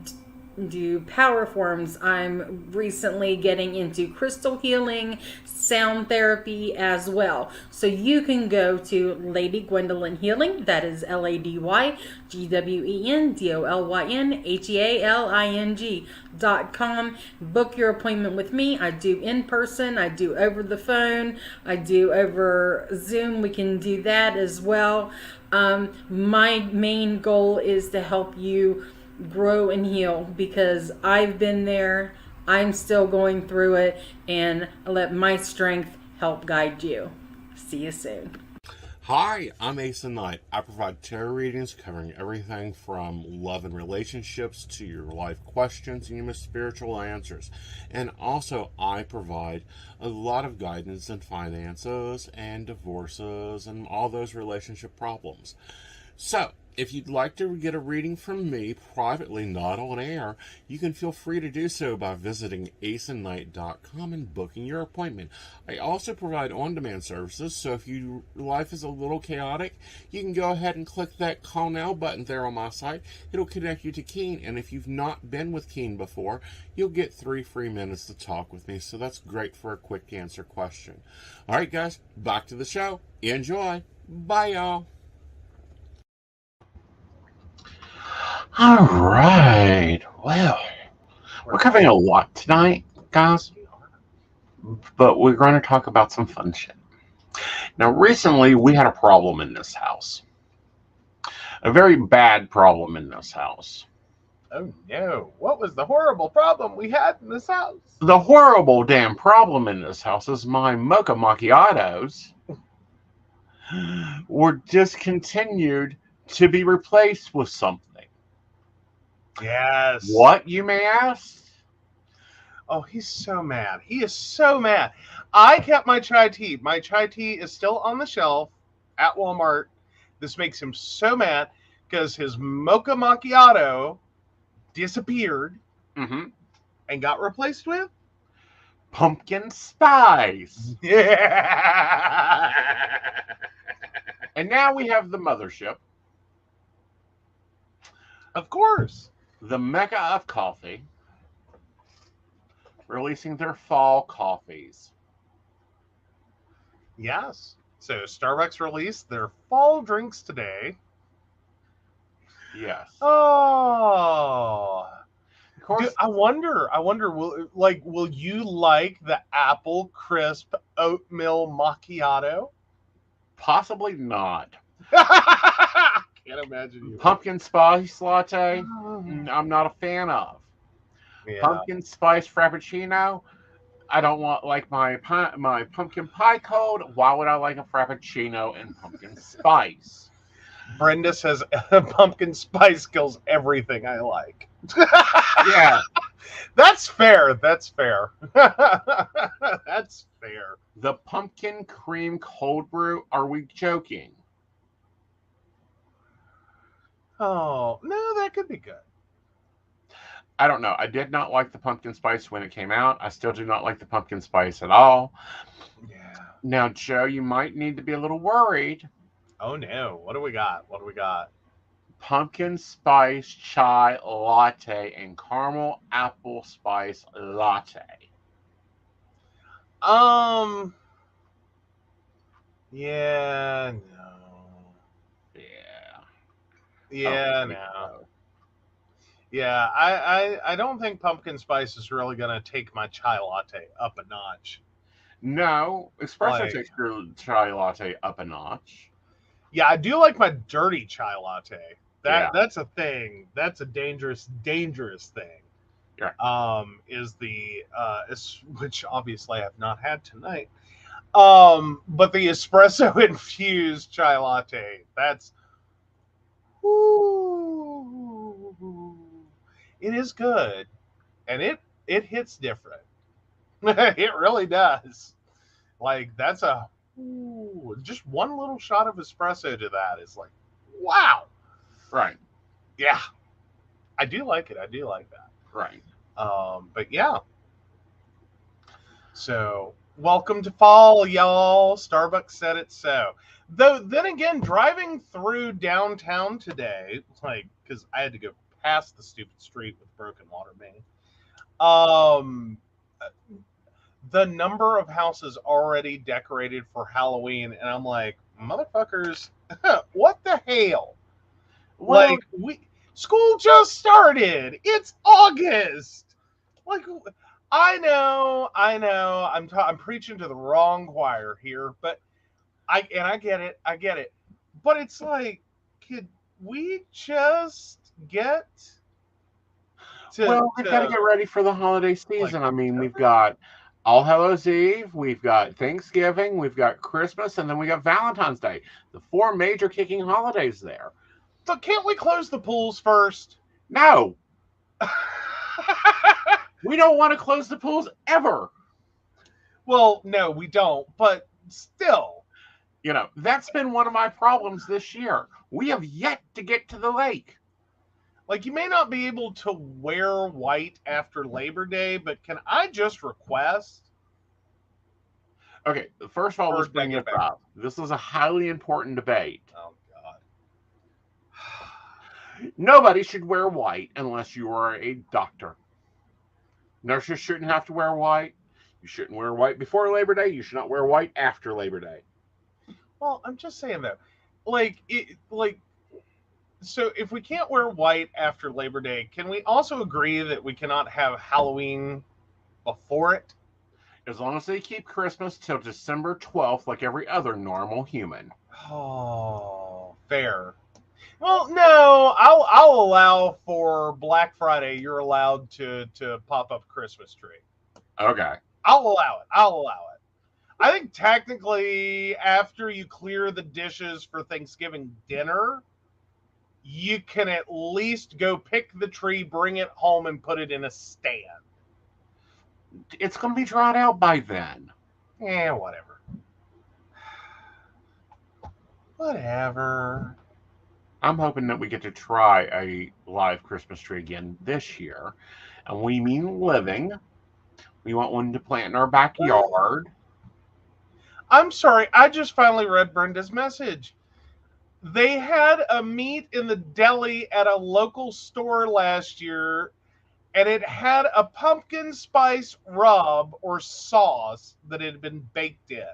Speaker 6: do power forms. I'm recently getting into crystal healing, sound therapy as well. So you can go to Lady Gwendolyn Healing, that is LadyGwendolynHealing.com. Book your appointment with me. I do in person, I do over the phone, I do over Zoom. We can do that as well. My main goal is to help you grow and heal, because I've been there, I'm still going through it, and let my strength help guide you. See you soon.
Speaker 2: Hi, I'm Aeson Knight. I provide tarot readings covering everything from love and relationships to your life questions and your spiritual answers. And also, I provide a lot of guidance in finances and divorces and all those relationship problems. So, if you'd like to get a reading from me privately, not on air, you can feel free to do so by visiting aesonknight.com and booking your appointment. I also provide on-demand services, so if your life is a little chaotic, you can go ahead and click that Call Now button there on my site. It'll connect you to Keen, and if you've not been with Keen before, you'll get 3 free minutes to talk with me, so that's great for a quick answer question. All right, guys, back to the show. Enjoy. Bye, y'all. All right. Well, we're covering a lot tonight, guys, but we're going to talk about some fun shit. Now, recently, we had a problem in this house. A very bad problem in this house.
Speaker 3: Oh no! What was the horrible problem we had in this house?
Speaker 2: The horrible damn problem in this house is my mocha macchiatos were discontinued to be replaced with something.
Speaker 3: Yes.
Speaker 2: What, you may ask?
Speaker 3: Oh, he's so mad. He is so mad. I kept my chai tea. My chai tea is still on the shelf at Walmart. This makes him so mad because his mocha macchiato disappeared and got replaced with
Speaker 2: pumpkin spice.
Speaker 3: Yeah.
Speaker 2: And now we have the mothership,
Speaker 3: Of course.
Speaker 2: the mecca of coffee, releasing their fall coffees.
Speaker 3: Yes. So Starbucks released their fall drinks today.
Speaker 2: Yes.
Speaker 3: Oh.
Speaker 2: Of course.
Speaker 3: Dude, I wonder, will you like the apple crisp oatmeal macchiato?
Speaker 2: Possibly not.
Speaker 3: Can't imagine you.
Speaker 2: Pumpkin spice latte, I'm not a fan of.
Speaker 3: Yeah.
Speaker 2: Pumpkin spice frappuccino, I don't want like my pumpkin pie cold. Why would I like a frappuccino and pumpkin spice?
Speaker 3: Brenda says pumpkin spice kills everything I like.
Speaker 2: Yeah.
Speaker 3: That's fair. That's fair. That's fair.
Speaker 2: The pumpkin cream cold brew, are we joking?
Speaker 3: Oh, no, that could be good.
Speaker 2: I don't know. I did not like the pumpkin spice when it came out. I still do not like the pumpkin spice at all.
Speaker 3: Yeah.
Speaker 2: Now, Joe, you might need to be a little worried.
Speaker 3: Oh, no. What do we got? What do we got?
Speaker 2: Pumpkin spice chai latte and caramel apple spice latte.
Speaker 3: Yeah, no. Yeah, no. Yeah, I don't think pumpkin spice is really gonna take my chai latte up a notch.
Speaker 2: No, espresso
Speaker 3: Like-
Speaker 2: takes your chai latte up a notch.
Speaker 3: Yeah, I do like my dirty chai latte.
Speaker 2: Yeah.
Speaker 3: That's a thing. That's a dangerous thing.
Speaker 2: Yeah.
Speaker 3: Is the which obviously I have not had tonight. But the espresso infused chai latte, that's it is good. And it hits different. It really does. Like that's just one little shot of espresso to that is like, wow.
Speaker 2: Right.
Speaker 3: Yeah. I do like it. I do like that.
Speaker 2: Right.
Speaker 3: But yeah. So welcome to fall, y'all. Starbucks said it so. Though then again, driving through downtown today, like because I had to go past the stupid street with broken water main. The number of houses already decorated for Halloween, and I'm like, motherfuckers, what the hell?
Speaker 2: Well,
Speaker 3: Like school just started. It's August. Like I know. I'm preaching to the wrong choir here, but I get it. But it's like, could we just get to?
Speaker 2: well, we've got to get ready for the holiday season.
Speaker 3: like,
Speaker 2: I mean, we've got All Hallows Eve, we've got Thanksgiving, we've got Christmas, and then we got Valentine's Day. The 4 major kicking holidays there.
Speaker 3: But can't we close the pools first?
Speaker 2: No, we don't want to close the pools ever.
Speaker 3: Well, no, we don't. But still,
Speaker 2: You know, that's been one of my problems this year. We have yet to get to the lake.
Speaker 3: like you may not be able to wear white after Labor Day, but can I just request?
Speaker 2: Okay, first of all, let's
Speaker 3: First,
Speaker 2: bring
Speaker 3: bring
Speaker 2: it
Speaker 3: it back.
Speaker 2: up. This is a highly important debate.
Speaker 3: Oh God.
Speaker 2: Nobody should wear white unless you are a doctor. Nurses shouldn't have to wear white. You shouldn't wear white before Labor Day. You should not wear white after Labor Day.
Speaker 3: Well, I'm just saying though, so if we can't wear white after Labor Day, can we also agree that we cannot have Halloween before it?
Speaker 2: As long as they keep Christmas till December 12th, like every other normal human.
Speaker 3: Oh, fair. Well, no, I'll allow for Black Friday. You're allowed to pop up a Christmas tree.
Speaker 2: Okay.
Speaker 3: I'll allow it. I'll allow it. I think technically, after you clear the dishes for Thanksgiving dinner, you can at least go pick the tree, bring it home, and put it in a stand.
Speaker 2: It's going to be drawn out by then.
Speaker 3: Yeah, whatever. Whatever.
Speaker 2: I'm hoping that we get to try a live Christmas tree again this year. And we mean living. We want one to plant in our backyard.
Speaker 3: I'm sorry, I just finally read Brenda's message. They had a meat in the deli at a local store last year, and it had a pumpkin spice rub or sauce that had been baked in.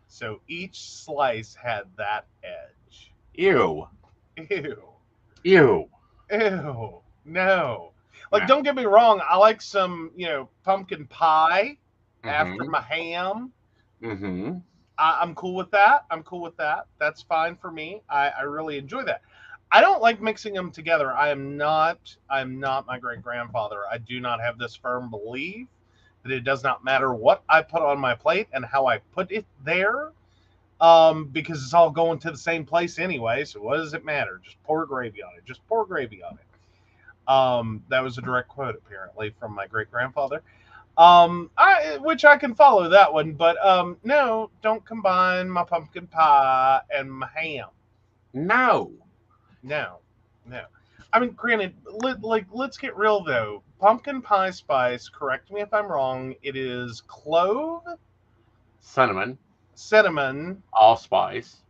Speaker 3: So each slice had that edge.
Speaker 2: Ew.
Speaker 3: Ew.
Speaker 2: Ew.
Speaker 3: Ew. No. Like,
Speaker 2: No.
Speaker 3: don't get me wrong, I like some, pumpkin pie
Speaker 2: Mm-hmm.
Speaker 3: after my ham.
Speaker 2: Mm-hmm.
Speaker 3: I'm cool with that. I'm cool with that. That's fine for me. I really enjoy that. I don't like mixing them together. I'm not my great grandfather. I do not have this firm belief that it does not matter what I put on my plate and how I put it there, because it's all going to the same place anyway. So what does it matter? Just pour gravy on it. Just pour gravy on it. That was a direct quote apparently from my great grandfather. Which I can follow that one, but no, don't combine my pumpkin pie and my ham.
Speaker 2: No.
Speaker 3: I mean, granted, let's get real though. Pumpkin pie spice, correct me if I'm wrong, it is clove,
Speaker 2: Cinnamon.
Speaker 3: allspice,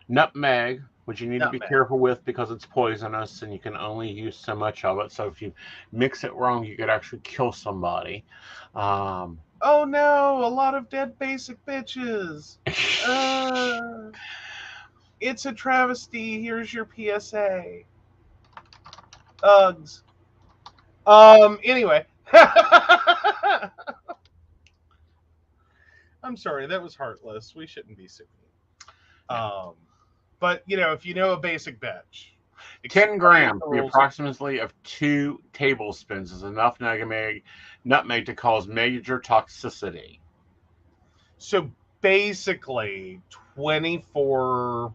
Speaker 2: nutmeg, which you need to be
Speaker 3: Nutmeg.
Speaker 2: careful with because it's poisonous and you can only use so much of it. So if you mix it wrong, you could actually kill somebody.
Speaker 3: Oh no, a lot of dead basic bitches. It's a travesty. Here's your PSA. Uggs. Anyway. I'm sorry, that was heartless. We shouldn't be so mean. But if you know a basic batch,
Speaker 2: 10 grams, the approximately of 2 tablespoons is enough nutmeg to cause major toxicity.
Speaker 3: So basically, 24,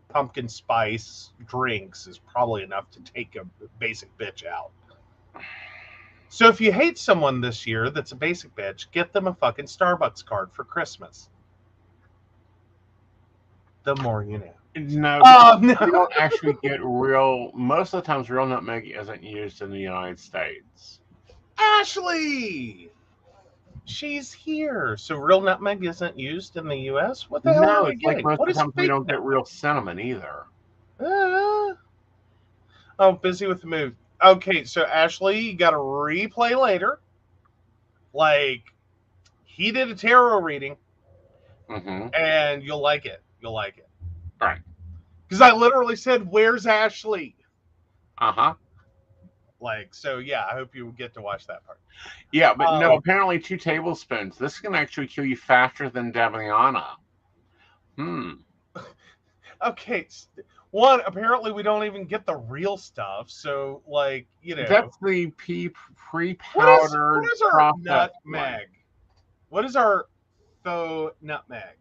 Speaker 3: pumpkin spice drinks is probably enough to take a basic bitch out. So if you hate someone this year that's a basic bitch, get them a fucking Starbucks card for Christmas. The more you know.
Speaker 2: No,
Speaker 3: no.
Speaker 2: You don't actually get most of the times real nutmeg isn't used in the United States.
Speaker 3: Ashley! She's here. So real nutmeg isn't used in the U.S.? What the hell
Speaker 2: No,
Speaker 3: are we
Speaker 2: it's like
Speaker 3: getting?
Speaker 2: most
Speaker 3: What
Speaker 2: of the
Speaker 3: is
Speaker 2: times we
Speaker 3: fake
Speaker 2: don't get
Speaker 3: nutmeg?
Speaker 2: real cinnamon either.
Speaker 3: Busy with the move. Okay, so Ashley, you got to replay later. Like, he did a tarot reading, and you'll like it. You'll like it.
Speaker 2: Right.
Speaker 3: Because I literally said, "Where's Ashley?" Like, so yeah, I hope you get to watch that part.
Speaker 2: Yeah, but no, apparently 2 tablespoons. This can actually kill you faster than Daviana.
Speaker 3: Okay, one, apparently we don't even get the real stuff, so
Speaker 2: That's the pre-powdered.
Speaker 3: What is our nutmeg? What is our faux nutmeg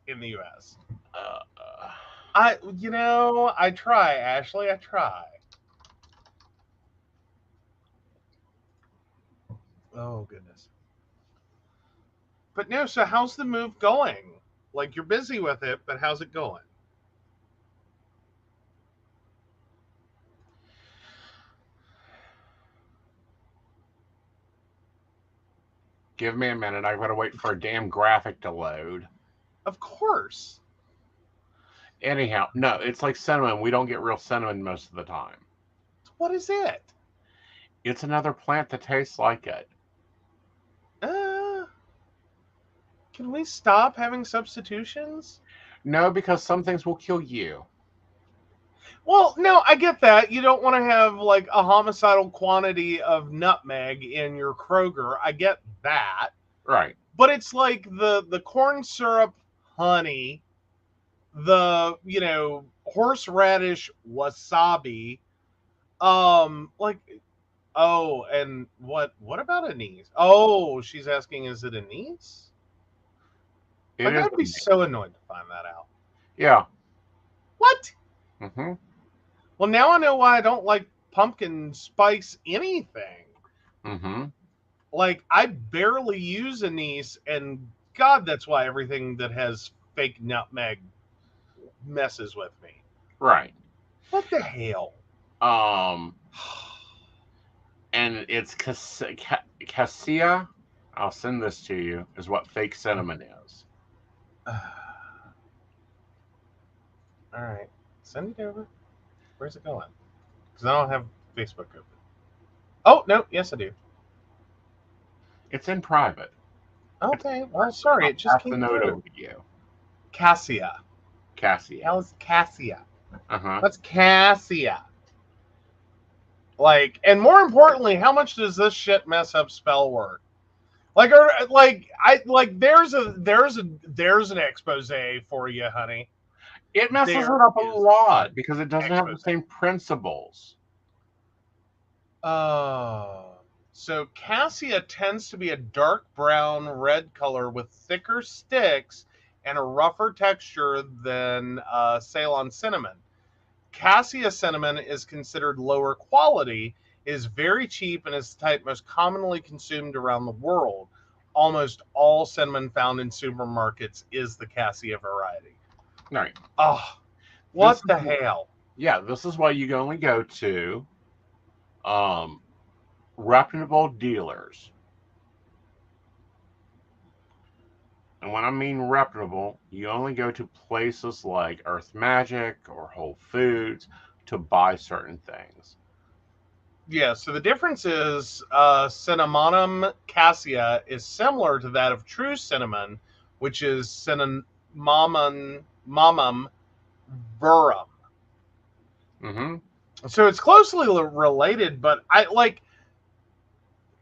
Speaker 3: in the U.S.? I try, Ashley. I try. Oh goodness. But no, so how's the move going? Like, you're busy with it, but how's it going?
Speaker 2: Give me a minute. I've got to wait for a damn graphic to load.
Speaker 3: Of course.
Speaker 2: Anyhow, no, it's like cinnamon. We don't get real cinnamon most of the time.
Speaker 3: What is it?
Speaker 2: It's another plant that tastes like it.
Speaker 3: Can we stop having substitutions?
Speaker 2: No, because some things will kill you.
Speaker 3: Well, no, I get that. You don't want to have like a homicidal quantity of nutmeg in your Kroger. I get that.
Speaker 2: Right.
Speaker 3: But it's like the corn syrup honey, the horseradish wasabi, like, oh, and what about anise? Oh, she's asking, is it anise?
Speaker 2: It
Speaker 3: Like,
Speaker 2: is.
Speaker 3: I'd be so annoyed to find that out.
Speaker 2: Yeah.
Speaker 3: What?
Speaker 2: Mm-hmm.
Speaker 3: Well, now I know why I don't like pumpkin spice anything.
Speaker 2: Mm-hmm.
Speaker 3: Like, I barely use anise, and God, that's why everything that has fake nutmeg messes with me.
Speaker 2: Right.
Speaker 3: What the hell?
Speaker 2: And it's cassia. I'll send this to you. Is what fake cinnamon is.
Speaker 3: All right, send it over. Where's it going? Because I don't have Facebook open. Oh no, yes I do.
Speaker 2: It's in private.
Speaker 3: Okay, well, sorry, it just
Speaker 2: Pass the
Speaker 3: came
Speaker 2: note
Speaker 3: through.
Speaker 2: over to you.
Speaker 3: Cassia.
Speaker 2: Cassia.
Speaker 3: How's Cassia?
Speaker 2: Uh-huh.
Speaker 3: What's Cassia? Like, and more importantly, how much does this shit mess up spell work? Like, there's an expose for you, honey.
Speaker 2: It messes
Speaker 3: There
Speaker 2: it up a
Speaker 3: is
Speaker 2: lot because it doesn't have the
Speaker 3: expose.
Speaker 2: same principles.
Speaker 3: So cassia tends to be a dark brown red color with thicker sticks and a rougher texture than Ceylon cinnamon. Cassia cinnamon is considered lower quality, is very cheap, and is the type most commonly consumed around the world. Almost all cinnamon found in supermarkets is the cassia variety.
Speaker 2: Right.
Speaker 3: Oh, what the hell?
Speaker 2: Yeah, this is why you can only go to reputable dealers. And when I mean reputable, you only go to places like Earth Magic or Whole Foods to buy certain things.
Speaker 3: Yeah, so the difference is Cinnamomum cassia is similar to that of true cinnamon, which is Cinnamomum verum.
Speaker 2: Mm-hmm.
Speaker 3: So it's closely related, but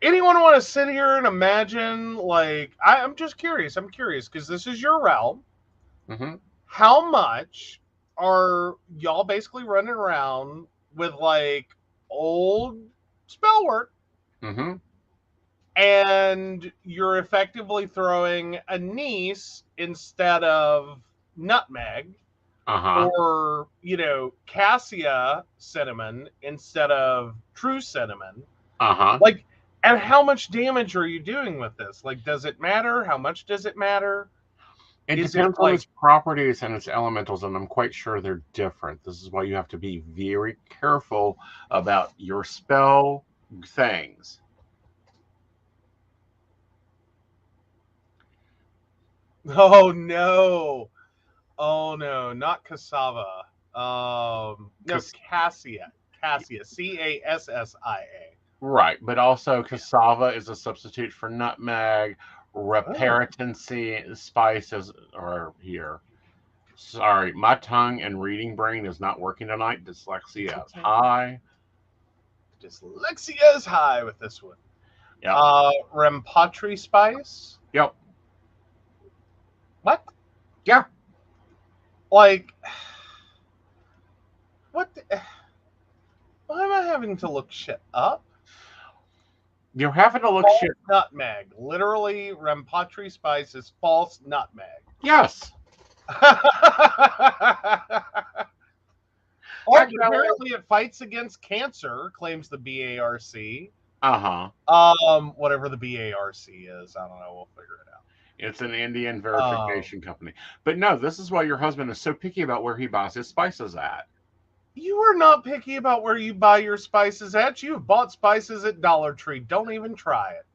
Speaker 3: anyone want to sit here and imagine, like, I'm just curious. I'm curious because this is your realm.
Speaker 2: Mm-hmm.
Speaker 3: How much are y'all basically running around with, like, old spell work?
Speaker 2: Mm-hmm.
Speaker 3: And you're effectively throwing anise instead of nutmeg,
Speaker 2: Uh-huh.
Speaker 3: or cassia cinnamon instead of true cinnamon.
Speaker 2: Uh-huh.
Speaker 3: Like, and how much damage are you doing with this? Like, does it matter? How much does it matter?
Speaker 2: It depends on its properties and its elementals, and I'm quite sure they're different. This is why you have to be very careful about your spell things.
Speaker 3: Oh no. Oh no, not cassava. No, cassia. Cassia. Cassia.
Speaker 2: Right, but also cassava is a substitute for nutmeg. Reparatency spices are here. Sorry, my tongue and reading brain is not working tonight. Dyslexia is high.
Speaker 3: Dyslexia is high with this one.
Speaker 2: Yep.
Speaker 3: Rempatri spice.
Speaker 2: Yep.
Speaker 3: What?
Speaker 2: Yeah.
Speaker 3: Like, what? Why am I having to look shit up?
Speaker 2: You're having to look
Speaker 3: false
Speaker 2: shit.
Speaker 3: Nutmeg. Literally, Rempatri spice is false nutmeg.
Speaker 2: Yes.
Speaker 3: Like, apparently it fights against cancer, claims the BARC. Whatever the BARC is, I don't know. We'll figure it out.
Speaker 2: It's an Indian verification company. But no, this is why your husband is so picky about where he buys his spices at.
Speaker 3: You are not picky about where you buy your spices at. You have bought spices at Dollar Tree. Don't even try it.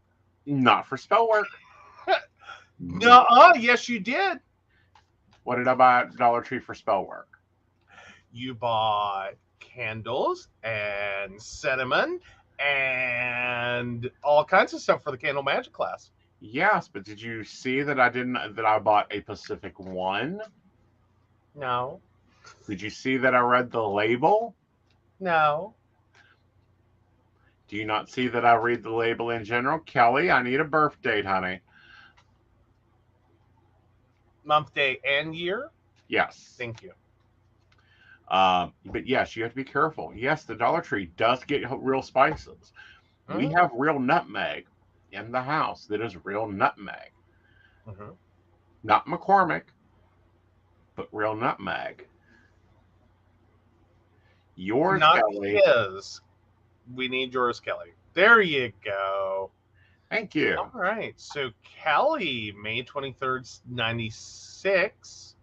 Speaker 2: Not for spell work.
Speaker 3: Yes, you did.
Speaker 2: What did I buy at Dollar Tree for spell work?
Speaker 3: You bought candles and cinnamon and all kinds of stuff for the candle magic class.
Speaker 2: Yes, but did you see that I bought a Pacific One?
Speaker 3: No.
Speaker 2: Did you see that I read the label?
Speaker 3: No.
Speaker 2: Do you not see that I read the label in general? Kelly, I need a birth date, honey.
Speaker 3: Month, day, and year?
Speaker 2: Yes.
Speaker 3: Thank you.
Speaker 2: But yes, you have to be careful. Yes, the Dollar Tree does get real spices. We
Speaker 3: Mhm.
Speaker 2: have real nutmeg in the house that is real nutmeg.
Speaker 3: Mhm.
Speaker 2: Not McCormick, but real nutmeg. Yours,
Speaker 3: Not
Speaker 2: Kelly.
Speaker 3: his. We need yours, Kelly. There you go.
Speaker 2: Thank you.
Speaker 3: All right. So Kelly, May 23rd, 96.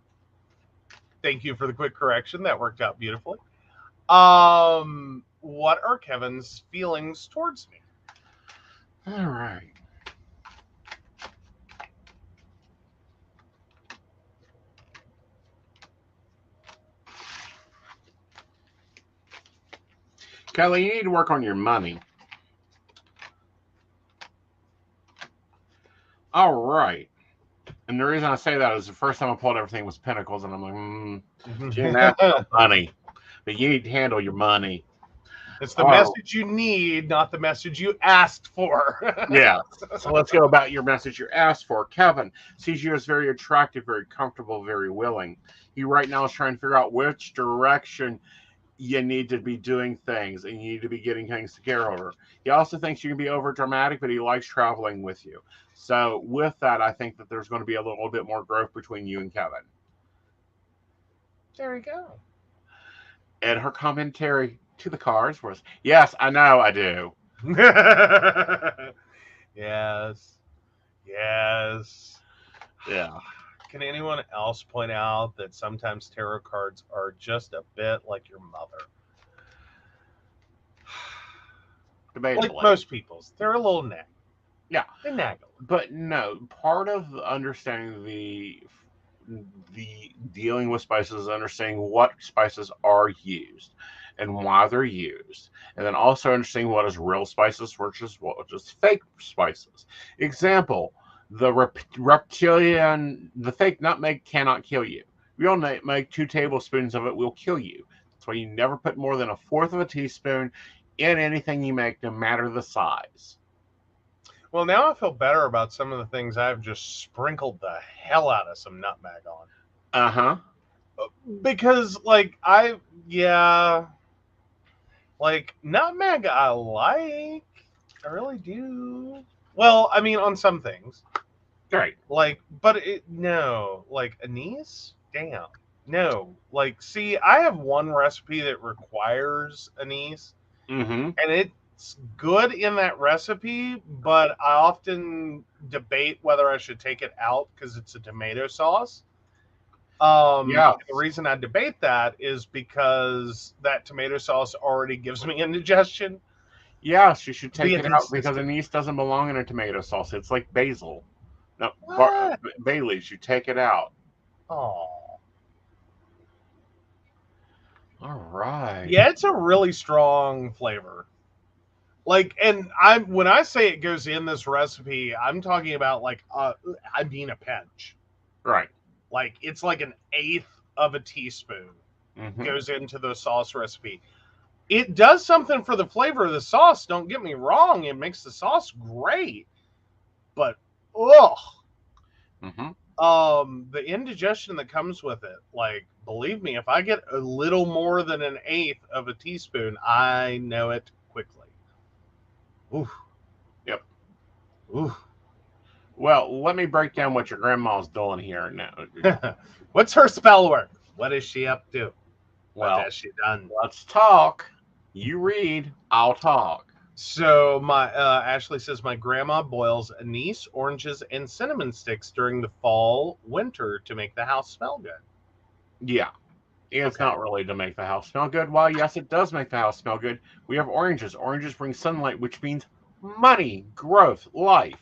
Speaker 3: Thank you for the quick correction. That worked out beautifully. What are Kevin's feelings towards me?
Speaker 2: All right. Kelly, you need to work on your money. All right. And the reason I say that is the first time I pulled everything was Pentacles, and I'm like, she didn't ask for money, but you need to handle your money.
Speaker 3: It's the message you need, not the message you asked for.
Speaker 2: Yeah. So let's go about your message you asked for. Kevin sees you as very attractive, very comfortable, very willing. He right now is trying to figure out which direction you need to be doing things, and you need to be getting things to care over. He also thinks you can be over dramatic, but he likes traveling with you. So with that, I think that there's going to be a little bit more growth between you and Kevin.
Speaker 3: There we go.
Speaker 2: And her commentary to the cards was, yes, I know I do.
Speaker 3: Yes. Yes.
Speaker 2: Yeah.
Speaker 3: Can anyone else point out that sometimes tarot cards are just a bit like your mother?
Speaker 2: Debatably.
Speaker 3: Like most people's. They're a little nag.
Speaker 2: Yeah.
Speaker 3: They nag a little.
Speaker 2: But no, part of understanding the dealing with spices is understanding what spices are used and why they're used, and then also understanding what is real spices versus what is fake spices. Example: the reptilian, the fake nutmeg cannot kill you. Real nutmeg, 2 tablespoons of it will kill you. That's why you never put more than 1/4 of a teaspoon in anything you make, no matter the size.
Speaker 3: Well, now I feel better about some of the things I've just sprinkled the hell out of some nutmeg on.
Speaker 2: Uh-huh.
Speaker 3: Because, like, nutmeg I like. I really do. Well, I mean, on some things.
Speaker 2: Right.
Speaker 3: Like, but no. Like, anise? Damn. No. Like, see, I have one recipe that requires anise.
Speaker 2: Mm-hmm.
Speaker 3: And it's good in that recipe, but I often debate whether I should take it out because it's a tomato sauce.
Speaker 2: Yeah.
Speaker 3: The reason I debate that is because that tomato sauce already gives me indigestion.
Speaker 2: Yes, you should take
Speaker 3: The
Speaker 2: it out because
Speaker 3: inconsistency.
Speaker 2: anise doesn't belong in a tomato sauce. It's like basil. No,
Speaker 3: What?
Speaker 2: bay leaves. You take it out.
Speaker 3: Oh.
Speaker 2: All right.
Speaker 3: Yeah, it's a really strong flavor. Like, and when I say it goes in this recipe, I'm talking about like I mean a pinch.
Speaker 2: Right.
Speaker 3: Like, it's like 1/8 of a teaspoon
Speaker 2: Mm-hmm.
Speaker 3: goes into the sauce recipe. It does something for the flavor of the sauce. Don't get me wrong; it makes the sauce great. But
Speaker 2: Mm-hmm.
Speaker 3: the indigestion that comes with it, like, believe me, if I get a little more than 1/8 of a teaspoon, I know it quickly. Oof.
Speaker 2: Yep.
Speaker 3: Oof.
Speaker 2: Well, let me break down what your grandma's doing here now.
Speaker 3: What's her spell work? What is she up to?
Speaker 2: Well,
Speaker 3: What has she done?
Speaker 2: let's talk. You read, I'll talk.
Speaker 3: So my Ashley says my grandma boils anise, oranges, and cinnamon sticks during the fall, winter to make the house smell good.
Speaker 2: Yeah. It's
Speaker 3: Okay.
Speaker 2: not really to make the house smell good. While yes, it does make the house smell good. We have oranges. Oranges bring sunlight, which means money, growth, life.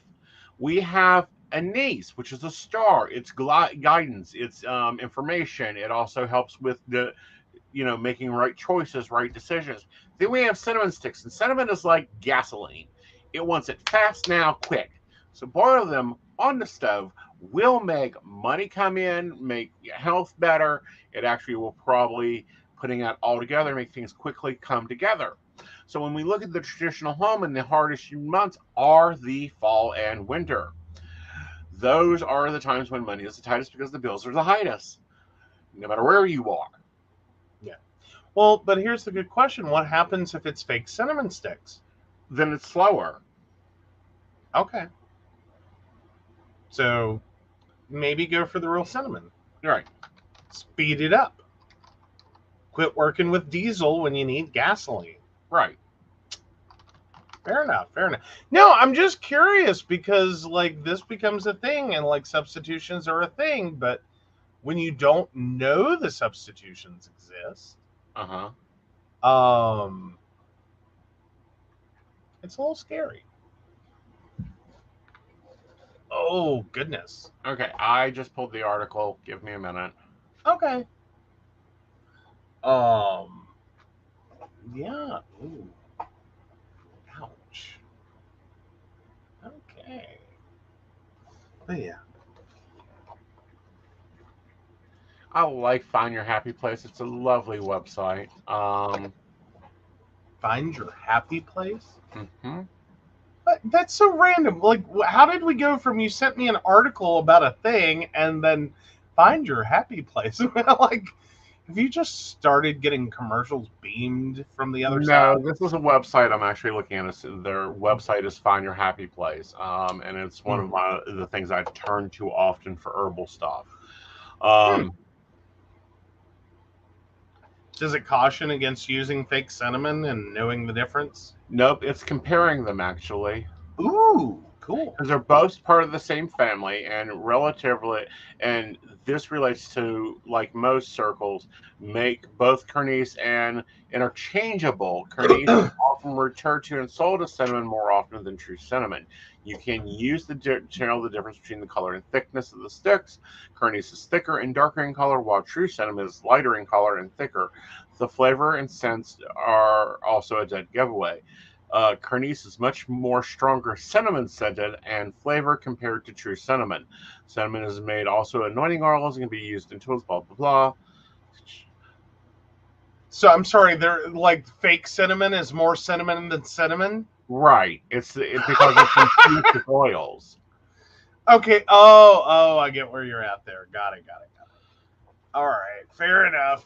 Speaker 2: We have anise, which is a star. It's guidance. It's information. It also helps with the, making right choices, right decisions. Then we have cinnamon sticks, and cinnamon is like gasoline. It wants it fast now, quick. So boil them on the stove will make money come in, make health better. It actually will probably, putting that all together, make things quickly come together. So when we look at the traditional home, and the hardest months are the fall and winter. Those are the times when money is the tightest because the bills are the highest, no matter where you are.
Speaker 3: Yeah. Well, but here's the good question. What happens if it's fake cinnamon sticks?
Speaker 2: Then it's slower.
Speaker 3: Okay. So maybe go for the real cinnamon.
Speaker 2: Right.
Speaker 3: Speed it up. Quit working with diesel when you need gasoline.
Speaker 2: Right.
Speaker 3: Fair enough. Fair enough. No, I'm just curious because like this becomes a thing and like substitutions are a thing, but when you don't know the substitutions exist, it's a little scary. Oh goodness.
Speaker 2: Okay, I just pulled the article. Give me a minute.
Speaker 3: Okay. Yeah. Ooh. Ouch. Okay. But yeah.
Speaker 2: I like Find Your Happy Place. It's a lovely website.
Speaker 3: Find your happy place?
Speaker 2: Mm-hmm.
Speaker 3: But that's so random. Like, how did we go from you sent me an article about a thing and then find your happy place? Like, have you just started getting commercials beamed from the other side?
Speaker 2: No, this is a website I'm actually looking at. Their website is Find Your Happy Place, and it's one of the things I turn to often for herbal stuff.
Speaker 3: Does it caution against using fake cinnamon and knowing the difference?
Speaker 2: Nope, it's comparing them actually.
Speaker 3: Ooh, cool.
Speaker 2: Because they're both part of the same family, and relatively, and this relates to, like most circles, make both Kernes and interchangeable. Kernes is often referred to and sold as cinnamon more often than true cinnamon. You can use to tell the difference between the color and thickness of the sticks. Kernes is thicker and darker in color, while true cinnamon is lighter in color and thicker. The flavor and scents are also a dead giveaway. Kernes is much more stronger cinnamon scented and flavor compared to true cinnamon. Cinnamon is made also anointing oils and can be used in tools, blah, blah, blah.
Speaker 3: So I'm sorry, they're like fake cinnamon is more cinnamon than cinnamon?
Speaker 2: Right. It's because it's infused with oils.
Speaker 3: Okay. Oh, I get where you're at there. Got it. All right. Fair enough.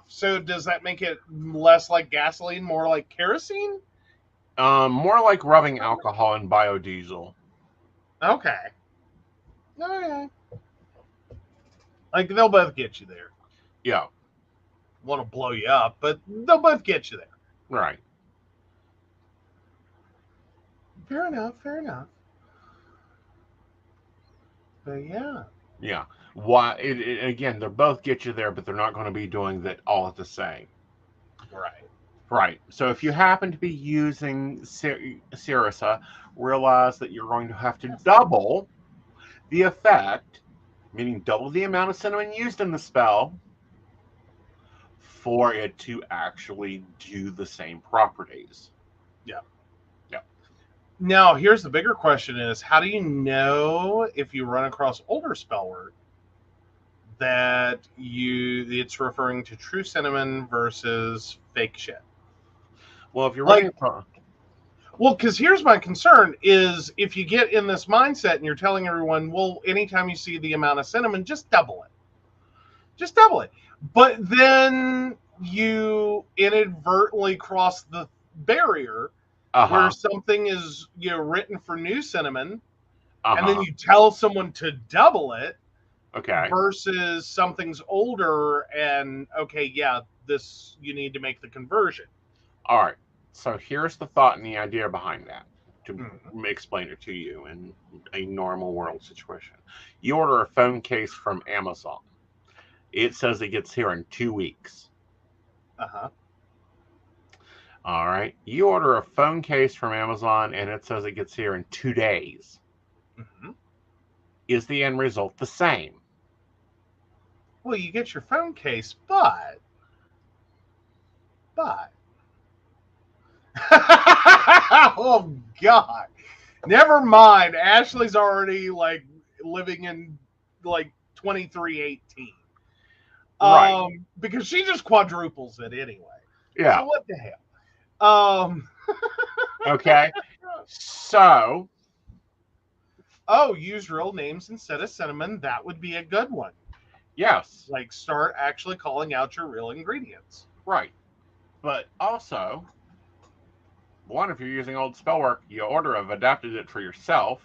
Speaker 3: So does that make it less like gasoline, more like kerosene?
Speaker 2: More like rubbing alcohol and biodiesel.
Speaker 3: Okay. Like they'll both get you there.
Speaker 2: Yeah.
Speaker 3: Want to blow you up, but they'll both get you there.
Speaker 2: Right.
Speaker 3: Fair enough. But yeah.
Speaker 2: Yeah. Why? Again, they both get you there, but they're not going to be doing that all at the same. Right. So if you happen to be using Sirisa, realize that you're going to have to double the effect, meaning double the amount of cinnamon used in the spell, for it to actually do the same properties.
Speaker 3: Yeah. Now, here's the bigger question is, how do you know if you run across older spell work that it's referring to true cinnamon versus fake shit?
Speaker 2: Well, if you're running across...
Speaker 3: Well, because here's my concern is if you get in this mindset and you're telling everyone, well, anytime you see the amount of cinnamon, just double it. But then you inadvertently cross the barrier where something is written for new cinnamon, and then you tell someone to double it.
Speaker 2: Okay.
Speaker 3: Versus something's older and this you need to make the conversion.
Speaker 2: All right. So here's the thought and the idea behind that to explain it to you in a normal world situation. You order a phone case from Amazon. It says it gets here in 2 weeks. All right. You order a phone case from Amazon and it says it gets here in 2 days. Is the end result the same?
Speaker 3: Well, you get your phone case, but oh God, never mind. Ashley's already like living in like 2318.
Speaker 2: Right.
Speaker 3: Because she just quadruples it anyway.
Speaker 2: Yeah.
Speaker 3: So what the hell?
Speaker 2: Okay. So
Speaker 3: Oh, use real names instead of cinnamon. That would be a good one.
Speaker 2: Yes,
Speaker 3: Like, start actually calling out your real ingredients.
Speaker 2: right. But also, one, if you're using old spell work, you ought to have adapted it for yourself.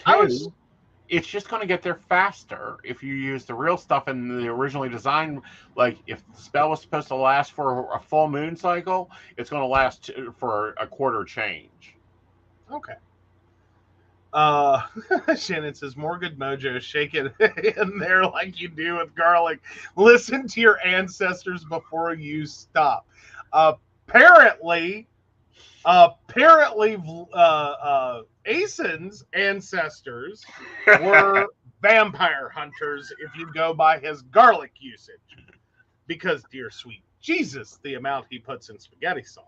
Speaker 3: I was
Speaker 2: Two, it's just going to get there faster if you use the real stuff in the originally designed. Like, if the spell was supposed to last for a full moon cycle, it's going to last for a quarter change.
Speaker 3: okay. Shannon says, more good mojo. Shake it in there like you do with garlic. Listen to your ancestors before you stop. Apparently, Aeson's ancestors were vampire hunters if you go by his garlic usage. Because, dear sweet Jesus, the amount he puts in spaghetti sauce.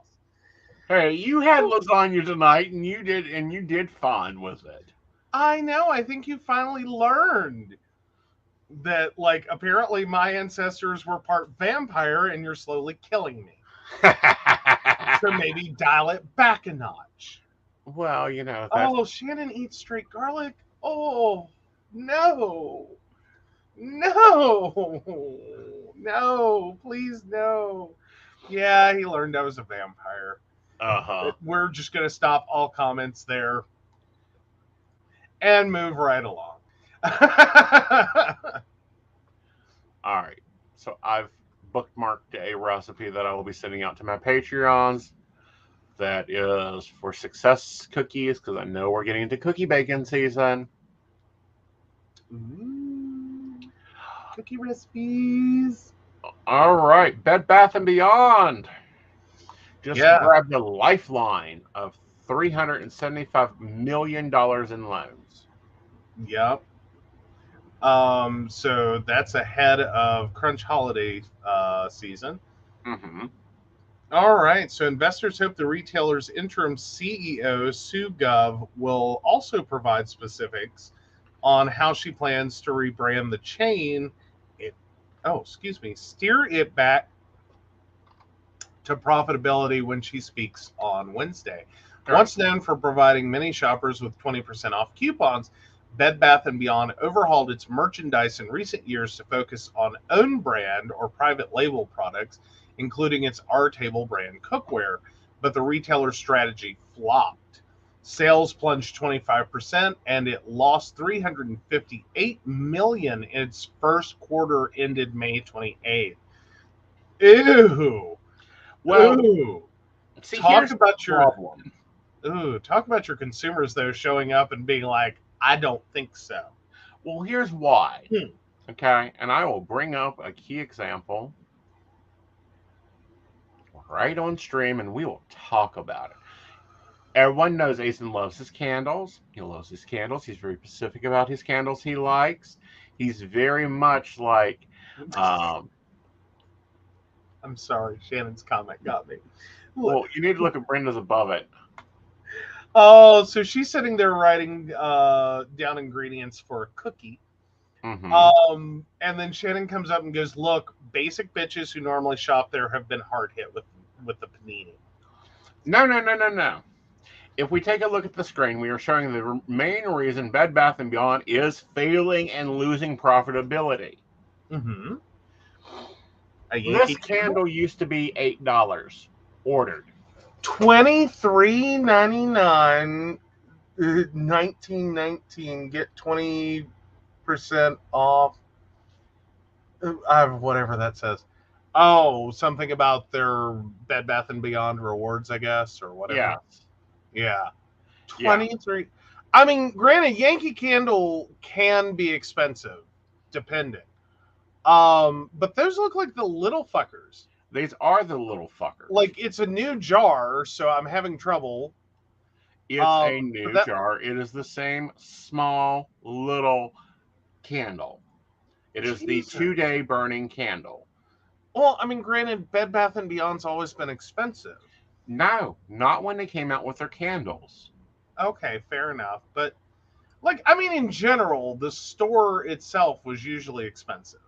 Speaker 2: Hey, you had lasagna tonight, and you did fine with it.
Speaker 3: I know. I think you finally learned that, like, apparently my ancestors were part vampire, and you're slowly killing me. So maybe dial it back a notch.
Speaker 2: Well, you know.
Speaker 3: Oh, Shannon eats straight garlic. Oh no, no, please no. Yeah, he learned I was a vampire. We're just going to stop all comments there and move right along.
Speaker 2: All right. So I've bookmarked a recipe that I will be sending out to my Patreons. That is for success cookies, because I know we're getting into cookie baking season.
Speaker 3: Cookie recipes.
Speaker 2: All right. Bed Bath & Beyond just grabbed a lifeline of $375 million in loans.
Speaker 3: Yep. So that's ahead of Crunch holiday season.
Speaker 2: Mm-hmm.
Speaker 3: All right. So investors hope the retailer's interim CEO, Sue Gov, will also provide specifics on how she plans to rebrand the chain. Steer it back to profitability when she speaks on Wednesday. Once known for providing many shoppers with 20% off coupons, Bed Bath & Beyond overhauled its merchandise in recent years to focus on own brand or private label products, including its Our Table brand cookware, but the retailer's strategy flopped. Sales plunged 25%, and it lost $358 million in its first quarter ended May 28th. Ew.
Speaker 2: Well,
Speaker 3: Ooh.
Speaker 2: see,
Speaker 3: Talk about
Speaker 2: problem.
Speaker 3: Talk about your consumers, though, showing up and being like, I don't think so.
Speaker 2: Well, here's why. Okay, and I will bring up a key example right on stream, and we will talk about it. Everyone knows Aeson loves his candles. He loves his candles. He's very specific about his candles he likes. He's very much like... I'm
Speaker 3: sorry, Shannon's comment got me.
Speaker 2: Well, you need to look at Brenda's above it.
Speaker 3: Oh, so she's sitting there writing down ingredients for a cookie.
Speaker 2: Mm-hmm.
Speaker 3: And then Shannon comes up and goes, look, basic bitches who normally shop there have been hard hit with the panini.
Speaker 2: No. If we take a look at the screen, we are showing the main reason Bed Bath & Beyond is failing and losing profitability.
Speaker 3: Mm-hmm.
Speaker 2: This candle used to be $8 ordered.
Speaker 3: $23.99, 1919, get 20% off. Whatever that says. Oh, something about their Bed Bath & Beyond rewards, I guess, or whatever. Yeah. 23. Yeah. I mean, granted, Yankee Candle can be expensive, depending. But those look like the little fuckers.
Speaker 2: These are the little fuckers.
Speaker 3: Like, it's a new jar, so I'm having trouble.
Speaker 2: It's a new jar. It is the same small little candle. It is the 2-day burning candle.
Speaker 3: Well, I mean, granted, Bed Bath & Beyond's always been expensive.
Speaker 2: No, not when they came out with their candles.
Speaker 3: Okay, fair enough. But, like, I mean, in general, the store itself was usually expensive.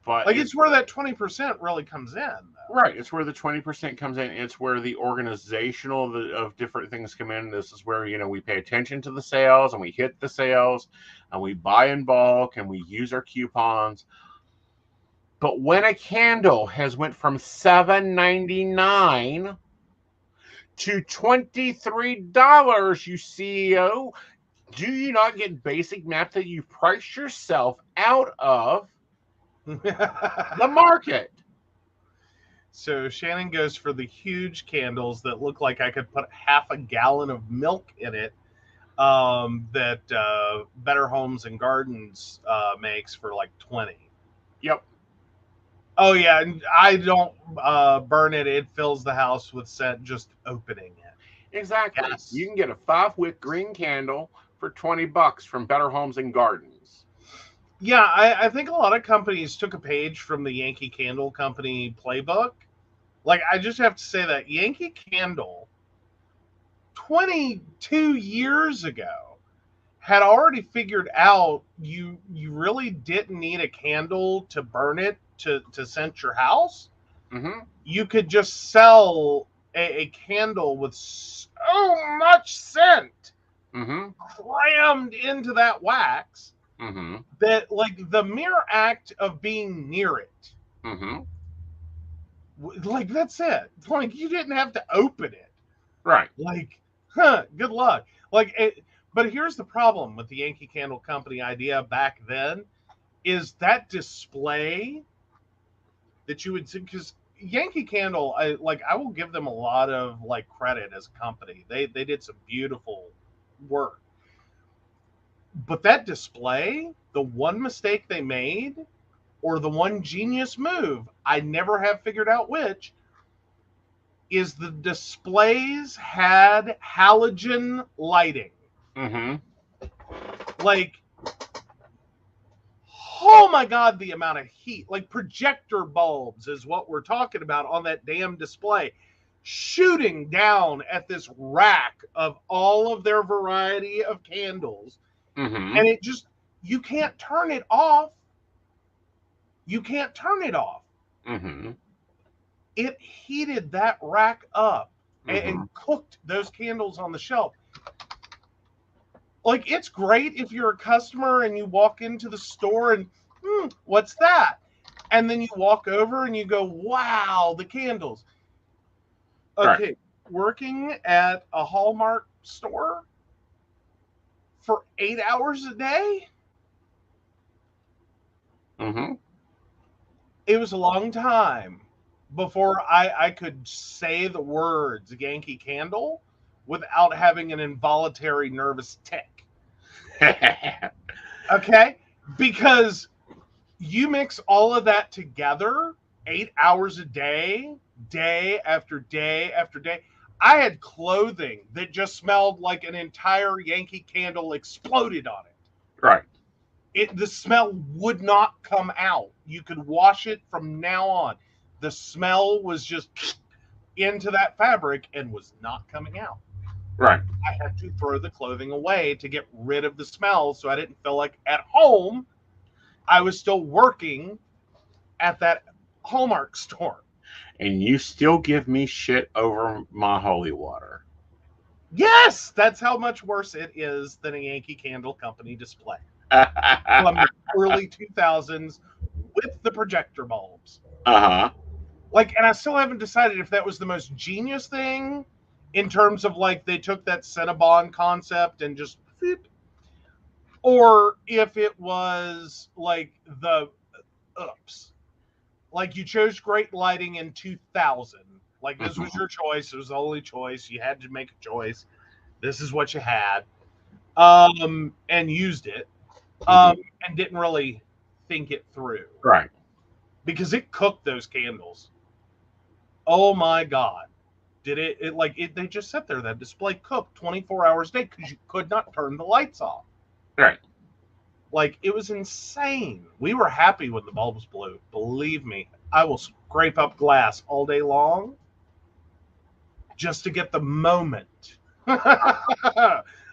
Speaker 2: But
Speaker 3: Like, it's where that 20% really comes in, though.
Speaker 2: right, it's where the 20% comes in. It's where the organizational of different things come in. This is where, we pay attention to the sales and we hit the sales and we buy in bulk and we use our coupons. But when a candle has went from $7.99 to $23, you CEO, do you not get basic math that you've priced yourself out of the market?
Speaker 3: So Shannon goes for the huge candles that look like I could put half a gallon of milk in it, that Better Homes and Gardens makes for like 20.
Speaker 2: Yep.
Speaker 3: Oh yeah, and I don't burn it. It fills the house with scent just opening it.
Speaker 2: Exactly.
Speaker 3: Yes.
Speaker 2: You can get a 5-wick green candle for $20 from Better Homes and Gardens.
Speaker 3: Yeah, I think a lot of companies took a page from the Yankee Candle Company playbook. Like, I just have to say that Yankee Candle, 22 years ago, had already figured out you really didn't need a candle to burn it to scent your house.
Speaker 2: Mm-hmm.
Speaker 3: You could just sell a candle with so much scent crammed into that wax that, like, the mere act of being near it, like, that's it. Like, you didn't have to open it.
Speaker 2: Right.
Speaker 3: Like, good luck. Like, but here's the problem with the Yankee Candle Company idea back then is that display that you would see, because Yankee Candle, I will give them a lot of like credit as a company. They did some beautiful work. But that display, the one mistake they made, or the one genius move, I never have figured out which, is the displays had halogen lighting. Like, oh my God, the amount of heat. Like, projector bulbs is what we're talking about on that damn display, shooting down at this rack of all of their variety of candles. And it just, you can't turn it off. You can't turn it off. It heated that rack up and cooked those candles on the shelf. Like, it's great if you're a customer and you walk into the store and, what's that? And then you walk over and you go, wow, the candles. Okay, right. Working at a Hallmark store for 8 hours a day? It was a long time before I could say the words Yankee Candle without having an involuntary nervous tick. Okay? Because you mix all of that together, 8 hours a day, day after day after day. I had clothing that just smelled like an entire Yankee Candle exploded on it.
Speaker 2: Right.
Speaker 3: The smell would not come out. You could wash it from now on. The smell was just into that fabric and was not coming out.
Speaker 2: Right.
Speaker 3: I had to throw the clothing away to get rid of the smell, so I didn't feel like at home I was still working at that Hallmark store.
Speaker 2: And you still give me shit over my holy water.
Speaker 3: Yes, that's how much worse it is than a Yankee Candle Company display. From the early 2000s with the projector bulbs. Like, and I still haven't decided if that was the most genius thing in terms of, like, they took that Cinnabon concept and just, or if it was like the oops. Like, you chose great lighting in 2000. Like, this was your choice. It was the only choice. You had to make a choice. This is what you had. And used it. And didn't really think it through.
Speaker 2: Right.
Speaker 3: Because it cooked those candles. Oh my God. Did it they just sat there. That display cooked 24 hours a day because you could not turn the lights off.
Speaker 2: Right.
Speaker 3: Like, it was insane. We were happy when the bulbs blew. Believe me, I will scrape up glass all day long just to get the moment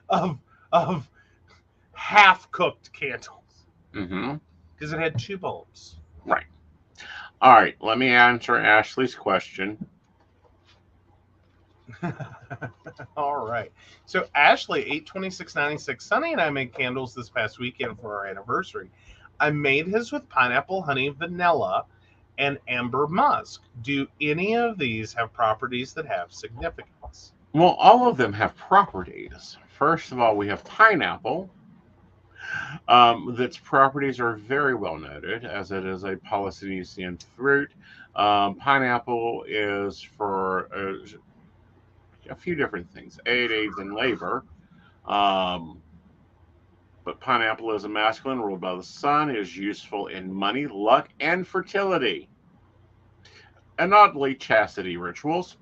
Speaker 3: of half-cooked candles. Because it had 2 bulbs.
Speaker 2: Right. All right. Let me answer Ashley's question.
Speaker 3: All right. So Ashley, 8/26/96. Sunny and I made candles this past weekend for our anniversary. I made his with pineapple, honey, vanilla, and amber musk. Do any of these have properties that have significance?
Speaker 2: Well, all of them have properties. First of all, we have pineapple. Its properties are very well noted, as it is a Polynesian fruit. Pineapple is for a few different things. It aids in labor. Um, but pineapple is a masculine ruled by the sun, is useful in money, luck, and fertility. And oddly, chastity rituals.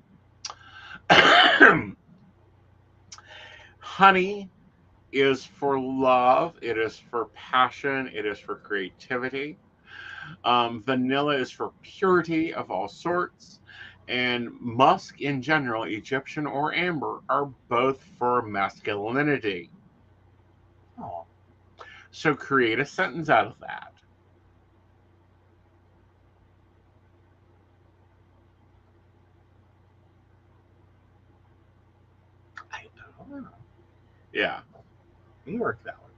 Speaker 2: Honey is for love, it is for passion, it is for creativity. Vanilla is for purity of all sorts. And musk in general, Egyptian or amber, are both for masculinity.
Speaker 3: Oh,
Speaker 2: So create a sentence out of that.
Speaker 3: I don't know.
Speaker 2: Yeah.
Speaker 3: You work that one.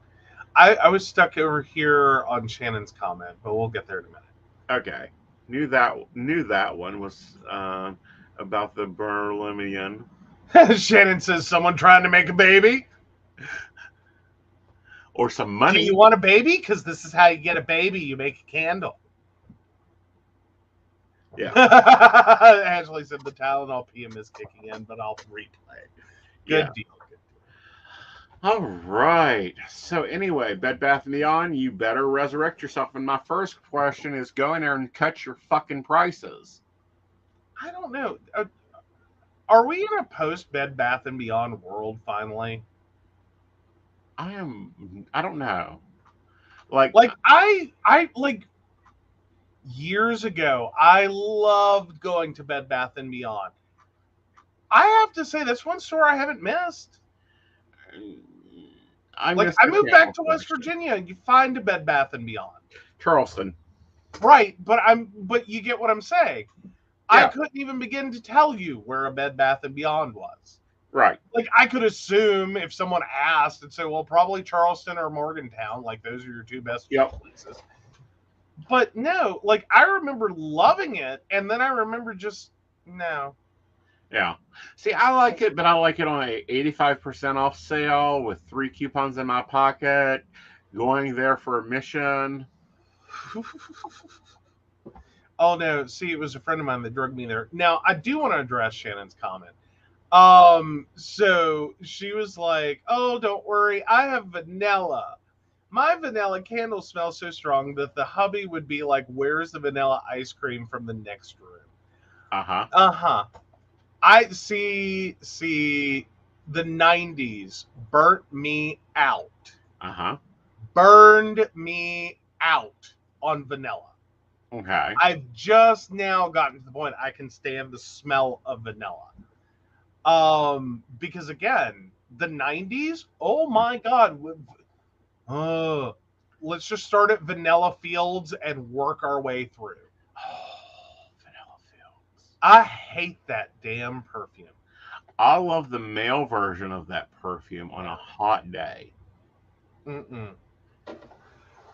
Speaker 3: I was stuck over here on Shannon's comment, but we'll get there in a minute.
Speaker 2: Okay. Knew that one was about the Berlimian.
Speaker 3: Shannon says, someone trying to make a baby?
Speaker 2: Or some
Speaker 3: Do
Speaker 2: money.
Speaker 3: you want a baby? Because this is how you get a baby. You make a candle.
Speaker 2: Yeah.
Speaker 3: Ashley said the Tylenol PM is kicking in, but I'll replay. Good
Speaker 2: Yeah.
Speaker 3: deal.
Speaker 2: All right. So anyway, Bed Bath & Beyond, you better resurrect yourself. And my first question is, go in there and cut your fucking prices.
Speaker 3: I don't know. Are we in a post Bed Bath & Beyond world finally?
Speaker 2: I don't know. Like
Speaker 3: I like years ago, I loved going to Bed Bath & Beyond. I have to say, that's one store I haven't missed. I moved back to West Virginia. You find a Bed Bath & Beyond.
Speaker 2: Charleston.
Speaker 3: Right, but you get what I'm saying. Yeah. I couldn't even begin to tell you where a Bed Bath & Beyond was.
Speaker 2: Right.
Speaker 3: Like, I could assume if someone asked and say, well, probably Charleston or Morgantown, like those are your two best places. But no, like, I remember loving it, and then I remember just, no.
Speaker 2: Yeah. See, I like it, but I like it on a 85% off sale with 3 coupons in my pocket, going there for a mission.
Speaker 3: Oh, no. See, it was a friend of mine that drugged me there. Now, I do want to address Shannon's comment. So she was like, oh, don't worry. I have vanilla. My vanilla candle smells so strong that the hubby would be like, where's the vanilla ice cream from the next room?
Speaker 2: Uh-huh.
Speaker 3: Uh-huh. I see the 90s burnt me out.
Speaker 2: Uh-huh.
Speaker 3: Burned me out on vanilla.
Speaker 2: Okay.
Speaker 3: I've just now gotten to the point I can stand the smell of vanilla. Because again, the 90s, oh my God. Let's just start at Vanilla Fields and work our way through.
Speaker 2: Vanilla Fields.
Speaker 3: I hate that damn perfume.
Speaker 2: I love the male version of that perfume on a hot day.
Speaker 3: Mm-mm.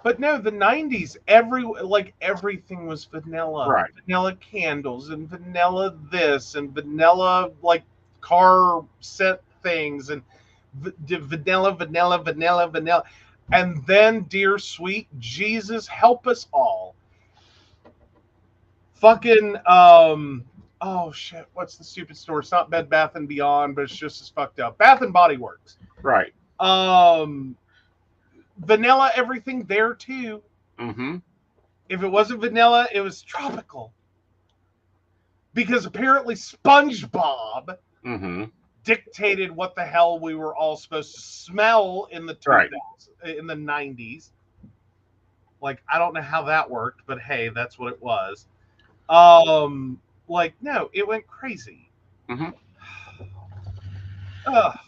Speaker 3: But no, the 90s, everything was vanilla.
Speaker 2: Right.
Speaker 3: Vanilla candles and vanilla this and vanilla like car scent things and vanilla. And then, dear sweet Jesus, help us all. Fucking, oh shit, what's the stupid store? It's not Bed Bath & Beyond, but it's just as fucked up. Bath & Body Works.
Speaker 2: Right.
Speaker 3: Vanilla everything there too.
Speaker 2: Mm-hmm.
Speaker 3: If it wasn't vanilla, it was tropical. Because apparently SpongeBob dictated what the hell we were all supposed to smell in the 2000s, in the 90s. Like, I don't know how that worked, but hey, that's what it was. Like, no, it went crazy.
Speaker 2: Mm-hmm.
Speaker 3: Ugh.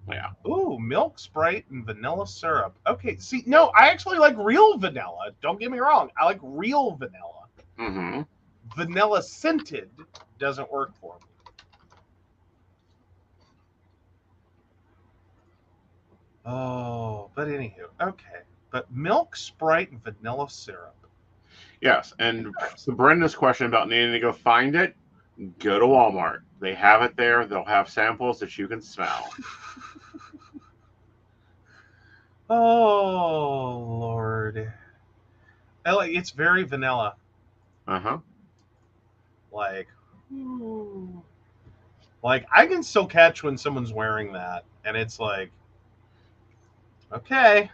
Speaker 2: Yeah.
Speaker 3: Ooh, milk, Sprite, and vanilla syrup. Okay, see, no, I actually like real vanilla. Don't get me wrong. I like real vanilla.
Speaker 2: Mm-hmm.
Speaker 3: Vanilla scented doesn't work for me. Oh, but anywho, okay. But milk, Sprite, and vanilla syrup.
Speaker 2: Yes. And to Brenda's question about needing to go find it, go to Walmart. They have it there. They'll have samples that you can smell.
Speaker 3: Oh, Lord. It's very vanilla.
Speaker 2: Uh-huh.
Speaker 3: Like, ooh. Like, I can still catch when someone's wearing that, and it's like, okay.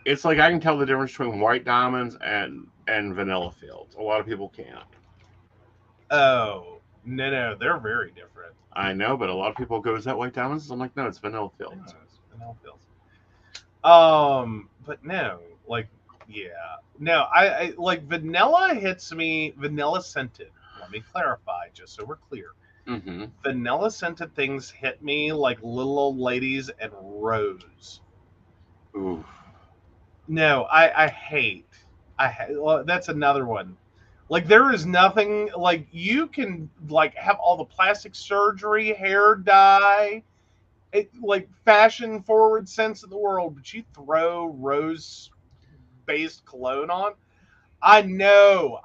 Speaker 2: It's like I can tell the difference between white diamonds and vanilla fields. A lot of people can't.
Speaker 3: Oh, no, they're very different.
Speaker 2: I know, but a lot of people go, "Is that white diamonds?" I'm like, "No, it's vanilla fields."
Speaker 3: Vanilla fields. But no, like, yeah, no, I like vanilla hits me. Vanilla scented. Let me clarify, just so we're clear.
Speaker 2: Mm-hmm.
Speaker 3: Vanilla scented things hit me like little old ladies and rose.
Speaker 2: Ooh.
Speaker 3: No, I hate. Well, that's another one. Like there is nothing like you can like have all the plastic surgery, hair dye, like fashion forward sense of the world, but you throw rose based cologne on. I know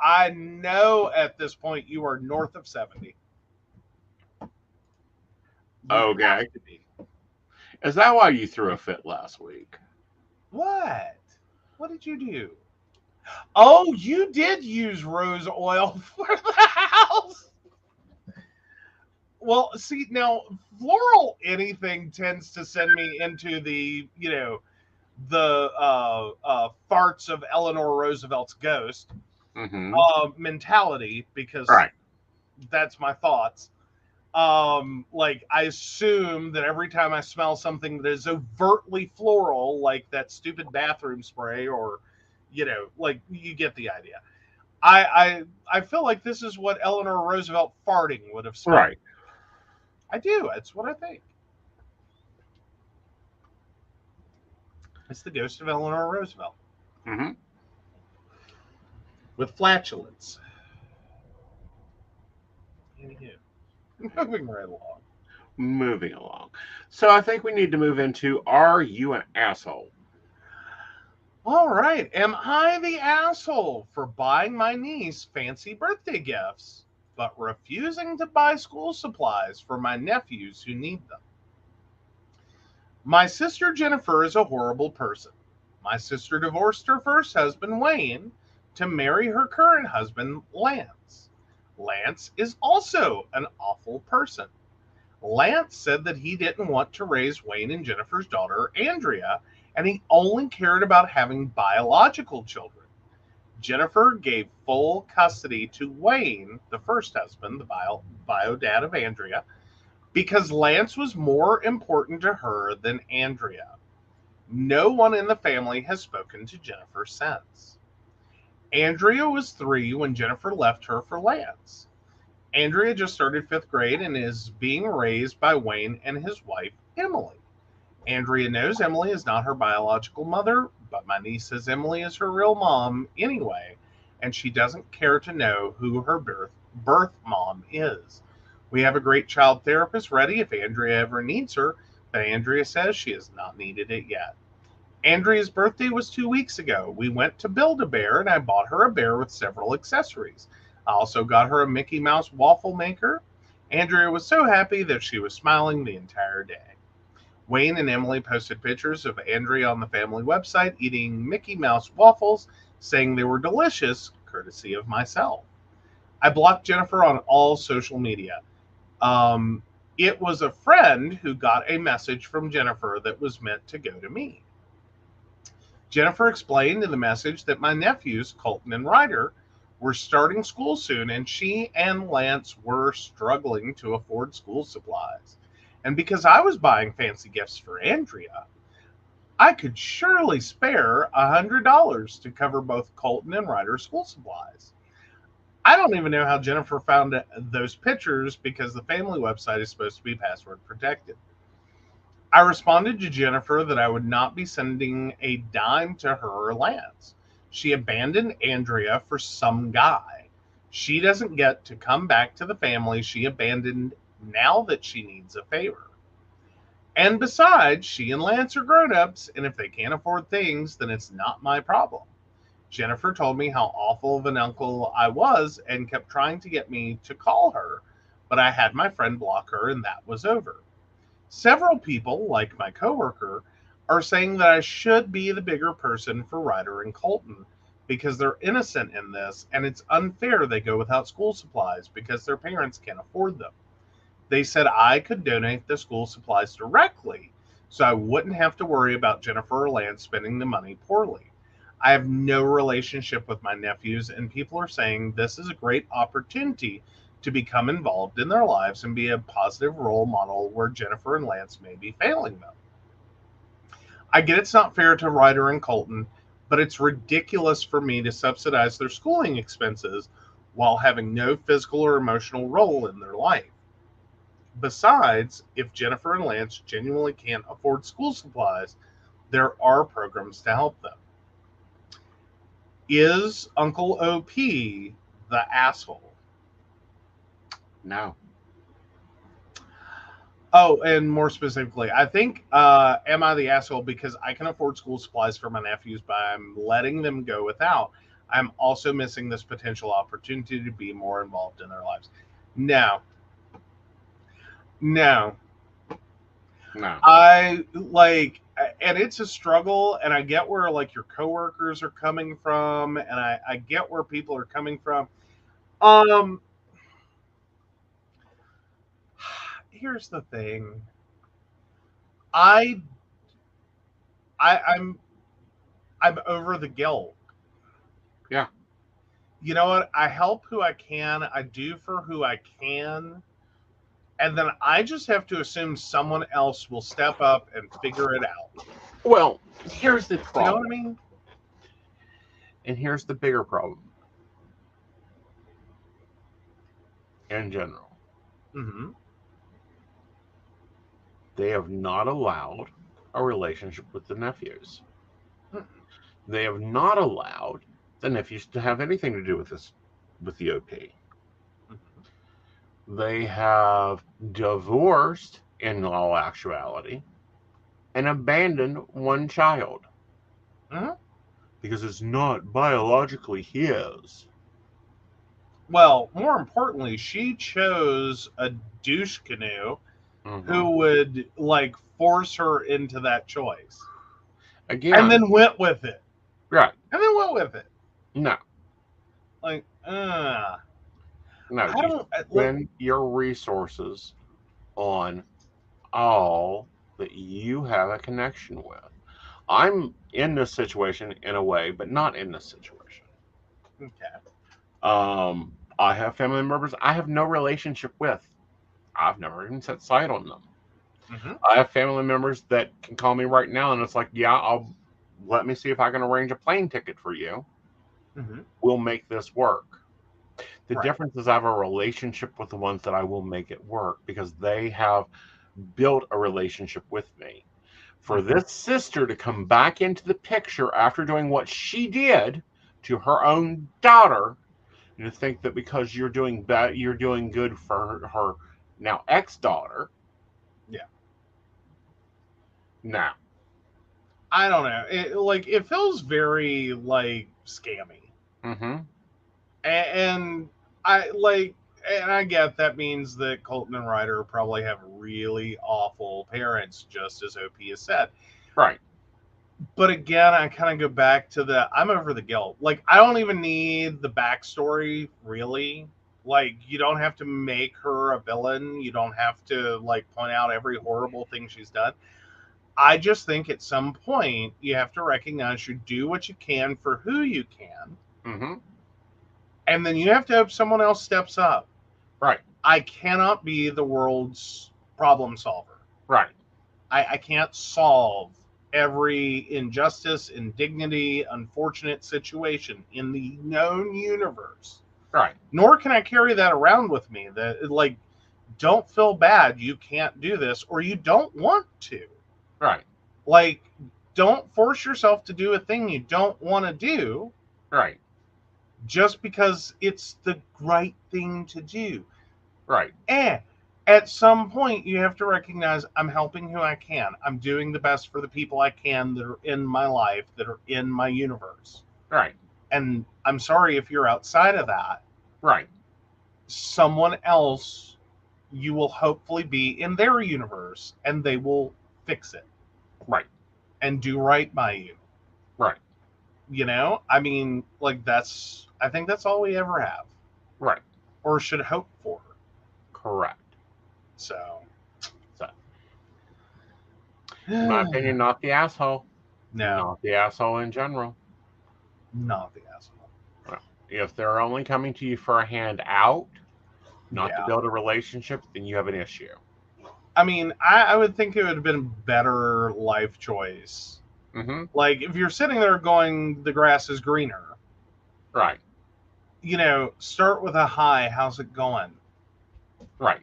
Speaker 3: at this point you are north of 70. You
Speaker 2: Okay.
Speaker 3: have to be.
Speaker 2: Is that why you threw a fit last week?
Speaker 3: What? What did you do? Oh, you did use rose oil for the house. Well, see, now floral anything tends to send me into the, the farts of Eleanor Roosevelt's ghost
Speaker 2: Mm-hmm.
Speaker 3: mentality, because
Speaker 2: Right.
Speaker 3: that's my thoughts. Like I assume that every time I smell something that is overtly floral, like that stupid bathroom spray, or like you get the idea. I feel like this is what Eleanor Roosevelt farting would have smelled.
Speaker 2: Right.
Speaker 3: I do. That's what I think. It's the ghost of Eleanor Roosevelt
Speaker 2: Mm-hmm.
Speaker 3: with flatulence. Anywho, moving right along.
Speaker 2: Moving along. So I think we need to move into, are you an asshole?
Speaker 3: All right. Am I the asshole for buying my niece fancy birthday gifts, but refusing to buy school supplies for my nephews who need them? My sister Jennifer is a horrible person. My sister divorced her first husband, Wayne, to marry her current husband, Lance. Lance is also an awful person. Lance said that he didn't want to raise Wayne and Jennifer's daughter, Andrea, and he only cared about having biological children. Jennifer gave full custody to Wayne, the first husband, the bio dad of Andrea, because Lance was more important to her than Andrea. No one in the family has spoken to Jennifer since. Andrea was 3 when Jennifer left her for Lance. Andrea just started 5th grade and is being raised by Wayne and his wife, Emily. Andrea knows Emily is not her biological mother, but my niece says Emily is her real mom anyway, and she doesn't care to know who her birth mom is. We have a great child therapist ready if Andrea ever needs her, but Andrea says she has not needed it yet. Andrea's birthday was 2 weeks ago. We went to Build-A-Bear and I bought her a bear with several accessories. I also got her a Mickey Mouse waffle maker. Andrea was so happy that she was smiling the entire day. Wayne and Emily posted pictures of Andrea on the family website eating Mickey Mouse waffles, saying they were delicious, courtesy of myself. I blocked Jennifer on all social media. It was a friend who got a message from Jennifer that was meant to go to me. Jennifer explained in the message that my nephews, Colton and Ryder, were starting school soon, and she and Lance were struggling to afford school supplies. And because I was buying fancy gifts for Andrea, I could surely spare $100 to cover both Colton and Ryder's school supplies. I don't even know how Jennifer found those pictures because the family website is supposed to be password protected. I responded to Jennifer that I would not be sending a dime to her or Lance. She abandoned Andrea for some guy. She doesn't get to come back to the family she abandoned now that she needs a favor. And besides, she and Lance are grown-ups, and if they can't afford things, then it's not my problem. Jennifer told me how awful of an uncle I was and kept trying to get me to call her, but I had my friend block her and that was over. Several people, like my coworker, are saying that I should be the bigger person for Ryder and Colton because they're innocent in this and it's unfair they go without school supplies because their parents can't afford them. They said I could donate the school supplies directly so I wouldn't have to worry about Jennifer or Lance spending the money poorly. I have no relationship with my nephews, and people are saying this is a great opportunity to become involved in their lives and be a positive role model where Jennifer and Lance may be failing them. I get it's not fair to Ryder and Colton, but it's ridiculous for me to subsidize their schooling expenses while having no physical or emotional role in their life. Besides, if Jennifer and Lance genuinely can't afford school supplies, there are programs to help them. Is Uncle OP the asshole?
Speaker 2: No.
Speaker 3: Oh, and more specifically, I think, am I the asshole because I can afford school supplies for my nephews, but I'm letting them go without? I'm also missing this potential opportunity to be more involved in their lives. No. I like, and it's a struggle, and I get where like your coworkers are coming from, and I get where people are coming from. Here's the thing. I'm over the guilt.
Speaker 2: Yeah.
Speaker 3: You know what? I help who I can. I do for who I can. And then I just have to assume someone else will step up and figure it out.
Speaker 2: Well, here's the problem.
Speaker 3: You know what I mean?
Speaker 2: And here's the bigger problem. In general.
Speaker 3: Mm-hmm.
Speaker 2: They have not allowed a relationship with the nephews. They have not allowed the nephews to have anything to do with this, with the OP. They have divorced, in all actuality, and abandoned one child. Because it's not biologically his.
Speaker 3: Well, more importantly, she chose a douche canoe who would like force her into that choice.
Speaker 2: Again.
Speaker 3: And then went with it.
Speaker 2: Right.
Speaker 3: And then went with it.
Speaker 2: No.
Speaker 3: Like,
Speaker 2: no, you spend your resources on all that you have a connection with. I'm in this situation in a way, but not in this situation.
Speaker 3: Okay.
Speaker 2: I have family members I have no relationship with. I've never even set sight on them. I have family members that can call me right now, and it's like, yeah, let me see if I can arrange a plane ticket for you. We'll make this work. The difference is I have a relationship with the ones that I will make it work because they have built a relationship with me. For this sister to come back into the picture after doing what she did to her own daughter, and to think that because you're doing bad, you're doing good for her now ex-daughter.
Speaker 3: Yeah.
Speaker 2: No.
Speaker 3: I don't know. It feels very like scammy. And I get that means that Colton and Ryder probably have really awful parents, just as OP has said.
Speaker 2: Right.
Speaker 3: But again, I kind of go back to I'm over the guilt. Like, I don't even need the backstory, really. Like, you don't have to make her a villain. You don't have to, like, point out every horrible thing she's done. I just think at some point you have to recognize you do what you can for who you can. And then you have to hope someone else steps up.
Speaker 2: Right.
Speaker 3: I cannot be the world's problem solver.
Speaker 2: Right.
Speaker 3: I can't solve every injustice, indignity, unfortunate situation in the known universe.
Speaker 2: Right.
Speaker 3: Nor can I carry that around with me. That, like, don't feel bad. You can't do this, or you don't want to.
Speaker 2: Right.
Speaker 3: Like, don't force yourself to do a thing you don't want to do
Speaker 2: Right.
Speaker 3: just because it's the right thing to do.
Speaker 2: Right.
Speaker 3: And at some point, you have to recognize I'm helping who I can. I'm doing the best for the people I can that are in my life, that are in my universe.
Speaker 2: Right.
Speaker 3: And I'm sorry if you're outside of that.
Speaker 2: Right.
Speaker 3: Someone else, you will hopefully be in their universe and they will fix it.
Speaker 2: Right.
Speaker 3: And do right by you.
Speaker 2: Right.
Speaker 3: You know? I mean, like, I think that's all we ever have.
Speaker 2: Right.
Speaker 3: Or should hope for.
Speaker 2: Correct.
Speaker 3: So.
Speaker 2: In my opinion, not the asshole.
Speaker 3: No.
Speaker 2: Not the asshole in general.
Speaker 3: Not the asshole.
Speaker 2: If they're only coming to you for a hand out, not to
Speaker 3: Yeah.
Speaker 2: build a relationship, then you have an issue.
Speaker 3: I mean, I would think it would have been a better life choice.
Speaker 2: Mm-hmm.
Speaker 3: Like, if you're sitting there going, the grass is greener.
Speaker 2: Right.
Speaker 3: You know, start with a hi, how's it going?
Speaker 2: Right.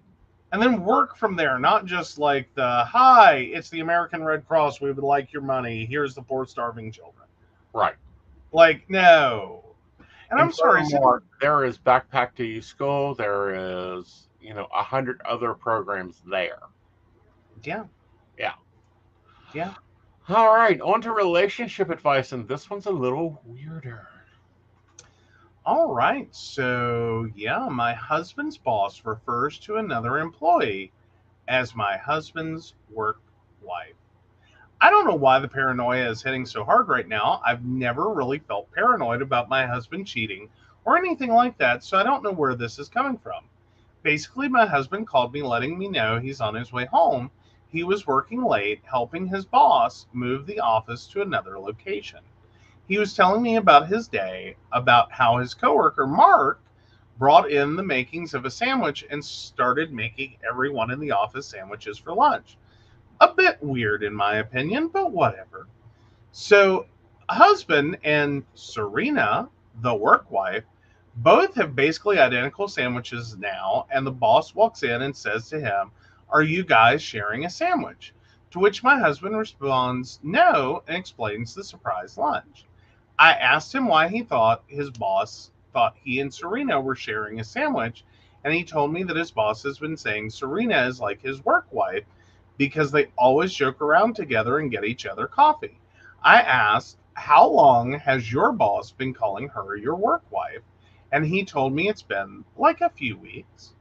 Speaker 3: And then work from there, not just like the, hi, it's the American Red Cross, we would like your money, here's the poor starving children.
Speaker 2: Right.
Speaker 3: Like, no. And I'm sorry.
Speaker 2: There is Backpack to You School. There is, 100 other programs there.
Speaker 3: Yeah.
Speaker 2: Yeah.
Speaker 3: Yeah.
Speaker 2: All right. On to relationship advice. And this one's a little weirder.
Speaker 3: All right. So, yeah, my husband's boss refers to another employee as my husband's work wife. I don't know why the paranoia is hitting so hard right now. I've never really felt paranoid about my husband cheating or anything like that, so I don't know where this is coming from. Basically, my husband called me letting me know he's on his way home. He was working late, helping his boss move the office to another location. He was telling me about his day, about how his coworker, Mark, brought in the makings of a sandwich and started making everyone in the office sandwiches for lunch. A bit weird, in my opinion, but whatever. So, husband and Serena, the work wife, both have basically identical sandwiches now, and the boss walks in and says to him, "Are you guys sharing a sandwich?" To which my husband responds, "No," and explains the surprise lunch. I asked him why he thought his boss thought he and Serena were sharing a sandwich, and he told me that his boss has been saying Serena is like his work wife because they always joke around together and get each other coffee. I asked, "How long has your boss been calling her your work wife?" And he told me it's been like a few weeks.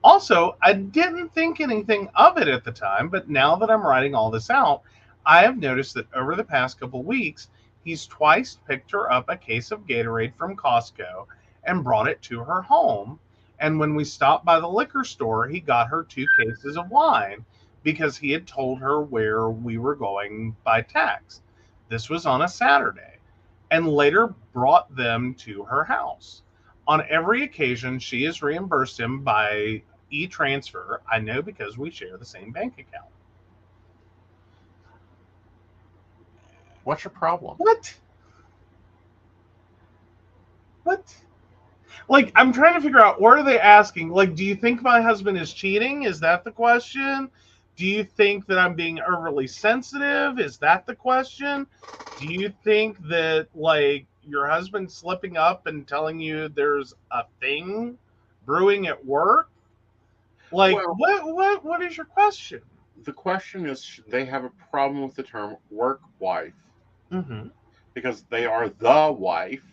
Speaker 3: Also, I didn't think anything of it at the time, but now that I'm writing all this out, I have noticed that over the past couple weeks, he's twice picked her up a case of Gatorade from Costco and brought it to her home. And when we stopped by the liquor store, he got her 2 cases of wine because he had told her where we were going by text. This was on a Saturday, and later brought them to her house. On every occasion, she has reimbursed him by e-transfer. I know because we share the same bank account.
Speaker 2: What's your problem?
Speaker 3: What? Like, I'm trying to figure out, what are they asking? Like, do you think my husband is cheating? Is that the question? Do you think that I'm being overly sensitive? Is that the question? Do you think that, like, your husband's slipping up and telling you there's a thing brewing at work? Like, well, what is your question?
Speaker 2: The question is, should they have a problem with the term work wife?
Speaker 3: Mm-hmm.
Speaker 2: Because they are the wife.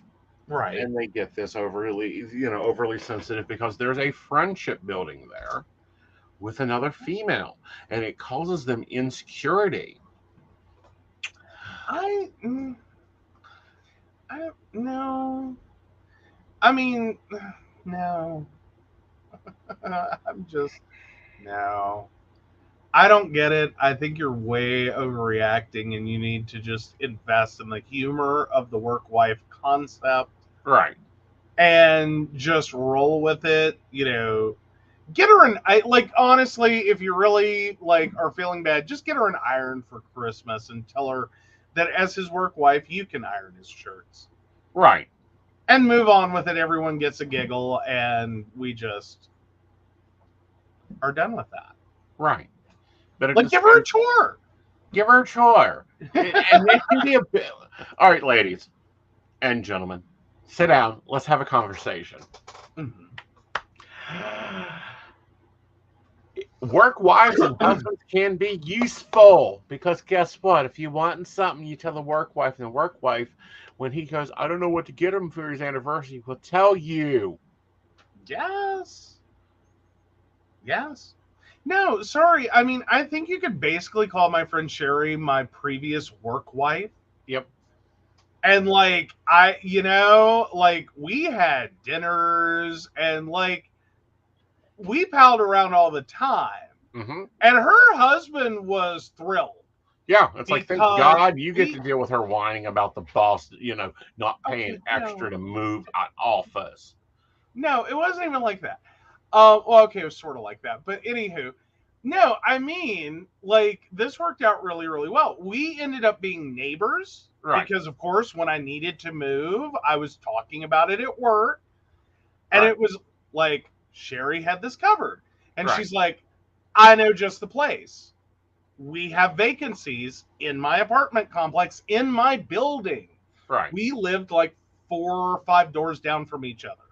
Speaker 3: Right.
Speaker 2: And they get this overly sensitive because there's a friendship building there with another female, and it causes them insecurity.
Speaker 3: No. I mean, no. No. I don't get it. I think you're way overreacting, and you need to just invest in the humor of the work wife concept.
Speaker 2: Right.
Speaker 3: And just roll with it. Get her honestly, if you really are feeling bad, just get her an iron for Christmas and tell her that as his work wife, you can iron his shirts.
Speaker 2: Right.
Speaker 3: And move on with it. Everyone gets a giggle, and we just are done with that.
Speaker 2: Right. But
Speaker 3: give her a chore.
Speaker 2: Give her a try. And it can be a bit. All right, ladies and gentlemen, sit down. Let's have a conversation.
Speaker 3: Mhm.
Speaker 2: Work wives and husbands can be useful because guess what? If you want something, you tell the work wife, and the work wife, when he goes, I don't know what to get him for his anniversary, will tell you.
Speaker 3: Yes. Yes. No, sorry. I mean, I think you could basically call my friend Sherry my previous work wife.
Speaker 2: Yep.
Speaker 3: And like like we had dinners and like we palled around all the time.
Speaker 2: Mm-hmm.
Speaker 3: And her husband was thrilled.
Speaker 2: Yeah, it's like, thank
Speaker 3: Because
Speaker 2: God you get to deal with her whining about the boss, not paying
Speaker 3: Okay,
Speaker 2: extra
Speaker 3: no.
Speaker 2: to move an office.
Speaker 3: No, it wasn't even like that. Okay, it was sort of like that. But anywho, no, I mean, like this worked out really, really well. We ended up being neighbors
Speaker 2: Right.
Speaker 3: because, of course, when I needed to move, I was talking about it at work, and
Speaker 2: Right.
Speaker 3: it was like Sherry had this covered, and
Speaker 2: Right.
Speaker 3: she's like, "I know just the place. We have vacancies in my apartment complex in my building.
Speaker 2: Right.
Speaker 3: We lived like 4 or 5 doors down from each other."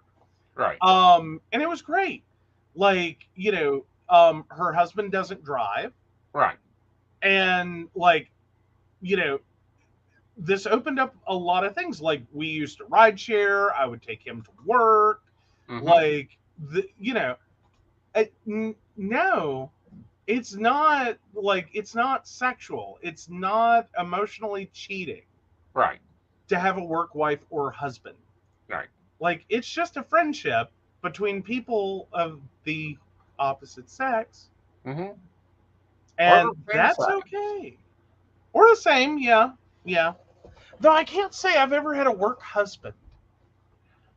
Speaker 2: Right.
Speaker 3: And it was great. Like, her husband doesn't drive.
Speaker 2: Right.
Speaker 3: And like, you know, this opened up a lot of things. Like we used to ride share. I would take him to work.
Speaker 2: Mm-hmm.
Speaker 3: Like no, it's not sexual. It's not emotionally cheating
Speaker 2: Right.
Speaker 3: to have a work wife or husband.
Speaker 2: Right.
Speaker 3: Like it's just a friendship between people of the opposite sex,
Speaker 2: Mm-hmm.
Speaker 3: and
Speaker 2: Or
Speaker 3: that's
Speaker 2: sex.
Speaker 3: okay. Or the same, yeah. Though I can't say I've ever had a work husband.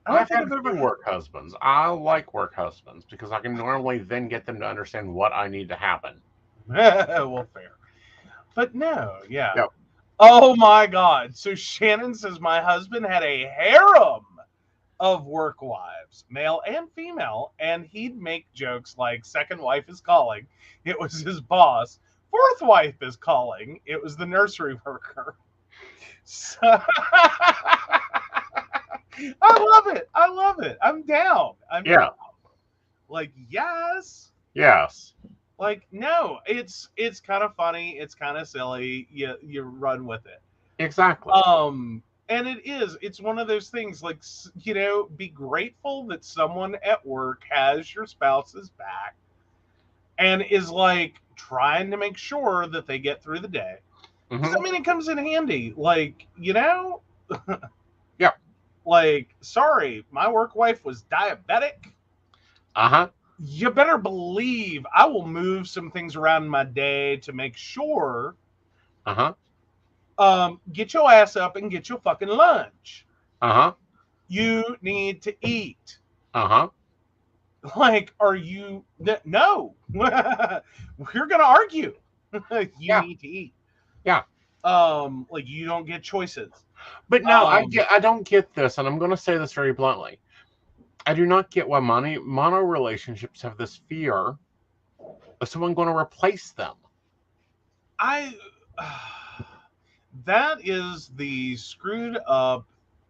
Speaker 3: I don't
Speaker 2: I've
Speaker 3: think
Speaker 2: had
Speaker 3: I've
Speaker 2: a
Speaker 3: ever
Speaker 2: few work husbands. I like work husbands because I can normally then get them to understand what I need to happen.
Speaker 3: well, fair. But no, yeah.
Speaker 2: Yep.
Speaker 3: Oh my God. So Shannon says my husband had a harem of work wives, male and female, and he'd make jokes like second wife is calling, it was his boss. Fourth wife is calling, it was the nursery worker. So, I love it. I'm down.
Speaker 2: Yeah.
Speaker 3: Down. Like, yes.
Speaker 2: Yes.
Speaker 3: Like, no, it's kind of funny, it's kind of silly. You run with it.
Speaker 2: Exactly.
Speaker 3: And it's one of those things like, be grateful that someone at work has your spouse's back and is like trying to make sure that they get through the day.
Speaker 2: Mm-hmm.
Speaker 3: I mean, it comes in handy. Like,
Speaker 2: Yeah.
Speaker 3: Like, sorry, my work wife was diabetic.
Speaker 2: Uh-huh.
Speaker 3: You better believe I will move some things around in my day to make sure.
Speaker 2: Uh-huh.
Speaker 3: Get your ass up and get your fucking lunch.
Speaker 2: Uh-huh.
Speaker 3: You need to eat.
Speaker 2: Uh-huh.
Speaker 3: Like, are you? No. We're gonna argue. You need to eat.
Speaker 2: Yeah.
Speaker 3: Like you don't get choices.
Speaker 2: But no, I don't get this, and I'm going to say this very bluntly. I do not get why mono relationships have this fear of someone going to replace them.
Speaker 3: That is the screwed up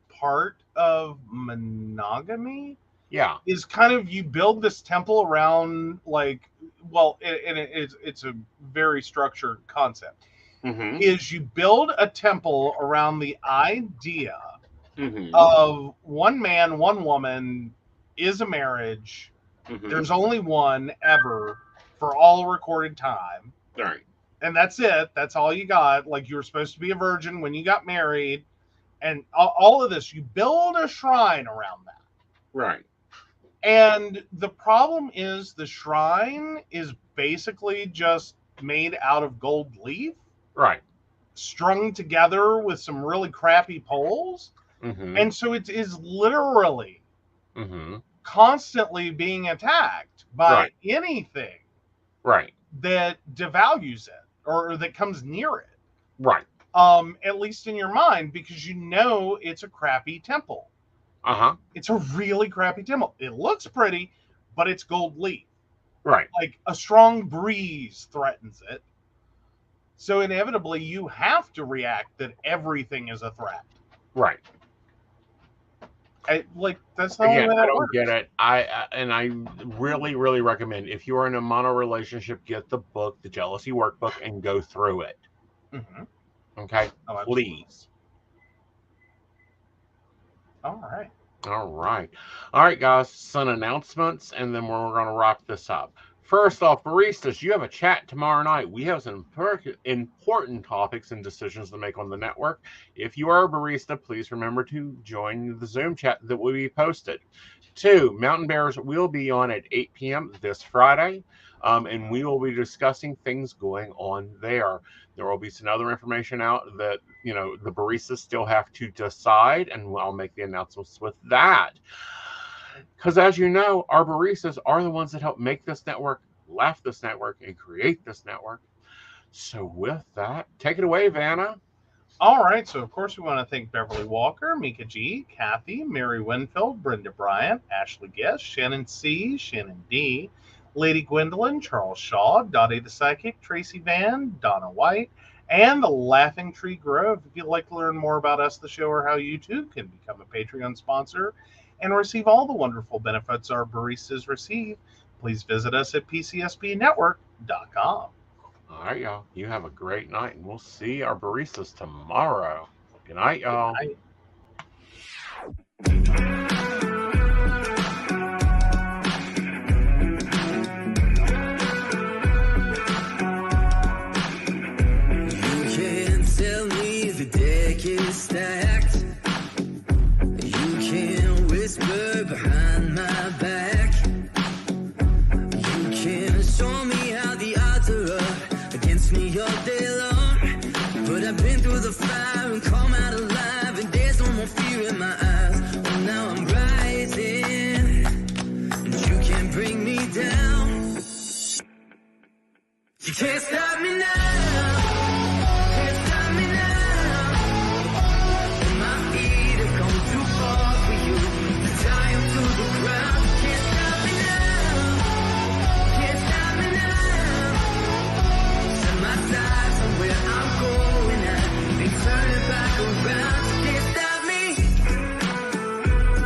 Speaker 3: part of monogamy.
Speaker 2: Yeah.
Speaker 3: Is kind of you build this temple around it's a very structured concept.
Speaker 2: Mm-hmm.
Speaker 3: Is you build a temple around the idea
Speaker 2: Mm-hmm.
Speaker 3: of one man, one woman is a marriage.
Speaker 2: Mm-hmm.
Speaker 3: There's only one ever for all recorded time.
Speaker 2: Right.
Speaker 3: And that's it. That's all you got. Like you were supposed to be a virgin when you got married. And all of this, you build a shrine around that.
Speaker 2: Right.
Speaker 3: And the problem is the shrine is basically just made out of gold leaf.
Speaker 2: Right.
Speaker 3: Strung together with some really crappy poles.
Speaker 2: Mm-hmm.
Speaker 3: And so it is literally
Speaker 2: mm-hmm.
Speaker 3: constantly being attacked by anything that devalues it or that comes near it.
Speaker 2: Right.
Speaker 3: At least in your mind, because you know it's a crappy temple.
Speaker 2: Uh-huh.
Speaker 3: It's a really crappy temple. It looks pretty, but it's gold leaf.
Speaker 2: Right.
Speaker 3: Like a strong breeze threatens it. So inevitably, you have to react that everything is a threat.
Speaker 2: Right.
Speaker 3: That's not
Speaker 2: Again,
Speaker 3: the way
Speaker 2: I
Speaker 3: that
Speaker 2: don't
Speaker 3: works.
Speaker 2: get it. I really, really recommend if you are in a mono relationship, get the book, the Jealousy Workbook, and go through it.
Speaker 3: Mm-hmm.
Speaker 2: Okay,
Speaker 3: Oh, absolutely.
Speaker 2: please.
Speaker 3: All right.
Speaker 2: All right, guys. Some announcements, and then we're going to wrap this up. First off, baristas, you have a chat tomorrow night. We have some important topics and decisions to make on the network. If you are a barista, please remember to join the Zoom chat that will be posted. 2, Mountain Bears will be on at 8 p.m. this Friday, and we will be discussing things going on there. There will be some other information out that, the baristas still have to decide, and I'll make the announcements with that. Because as you know, our baristas are the ones that help make this network, laugh this network, and create this network. So with that, take it away, Vanna.
Speaker 3: All right. So, of course, we want to thank Beverly Walker, Mika G, Kathy, Mary Winfield, Brenda Bryant, Ashley Guest, Shannon C, Shannon D, Lady Gwendolyn, Charles Shaw, Dottie the Psychic, Tracy Van, Donna White, and the Laughing Tree Grove. If you'd like to learn more about us, the show, or how you too can become a Patreon sponsor and receive all the wonderful benefits our baristas receive, please visit us at pcspnetwork.com.
Speaker 2: All right, y'all. You have a great night, and we'll see our baristas tomorrow. Good night, y'all.
Speaker 3: Good night.
Speaker 1: Stacked. You can whisper behind my back. You can show me how the odds are up against me all day long. But I've been through the fire and come out alive, and there's no more fear in my eyes. Oh, now I'm rising, and you can't bring me down. You can't stop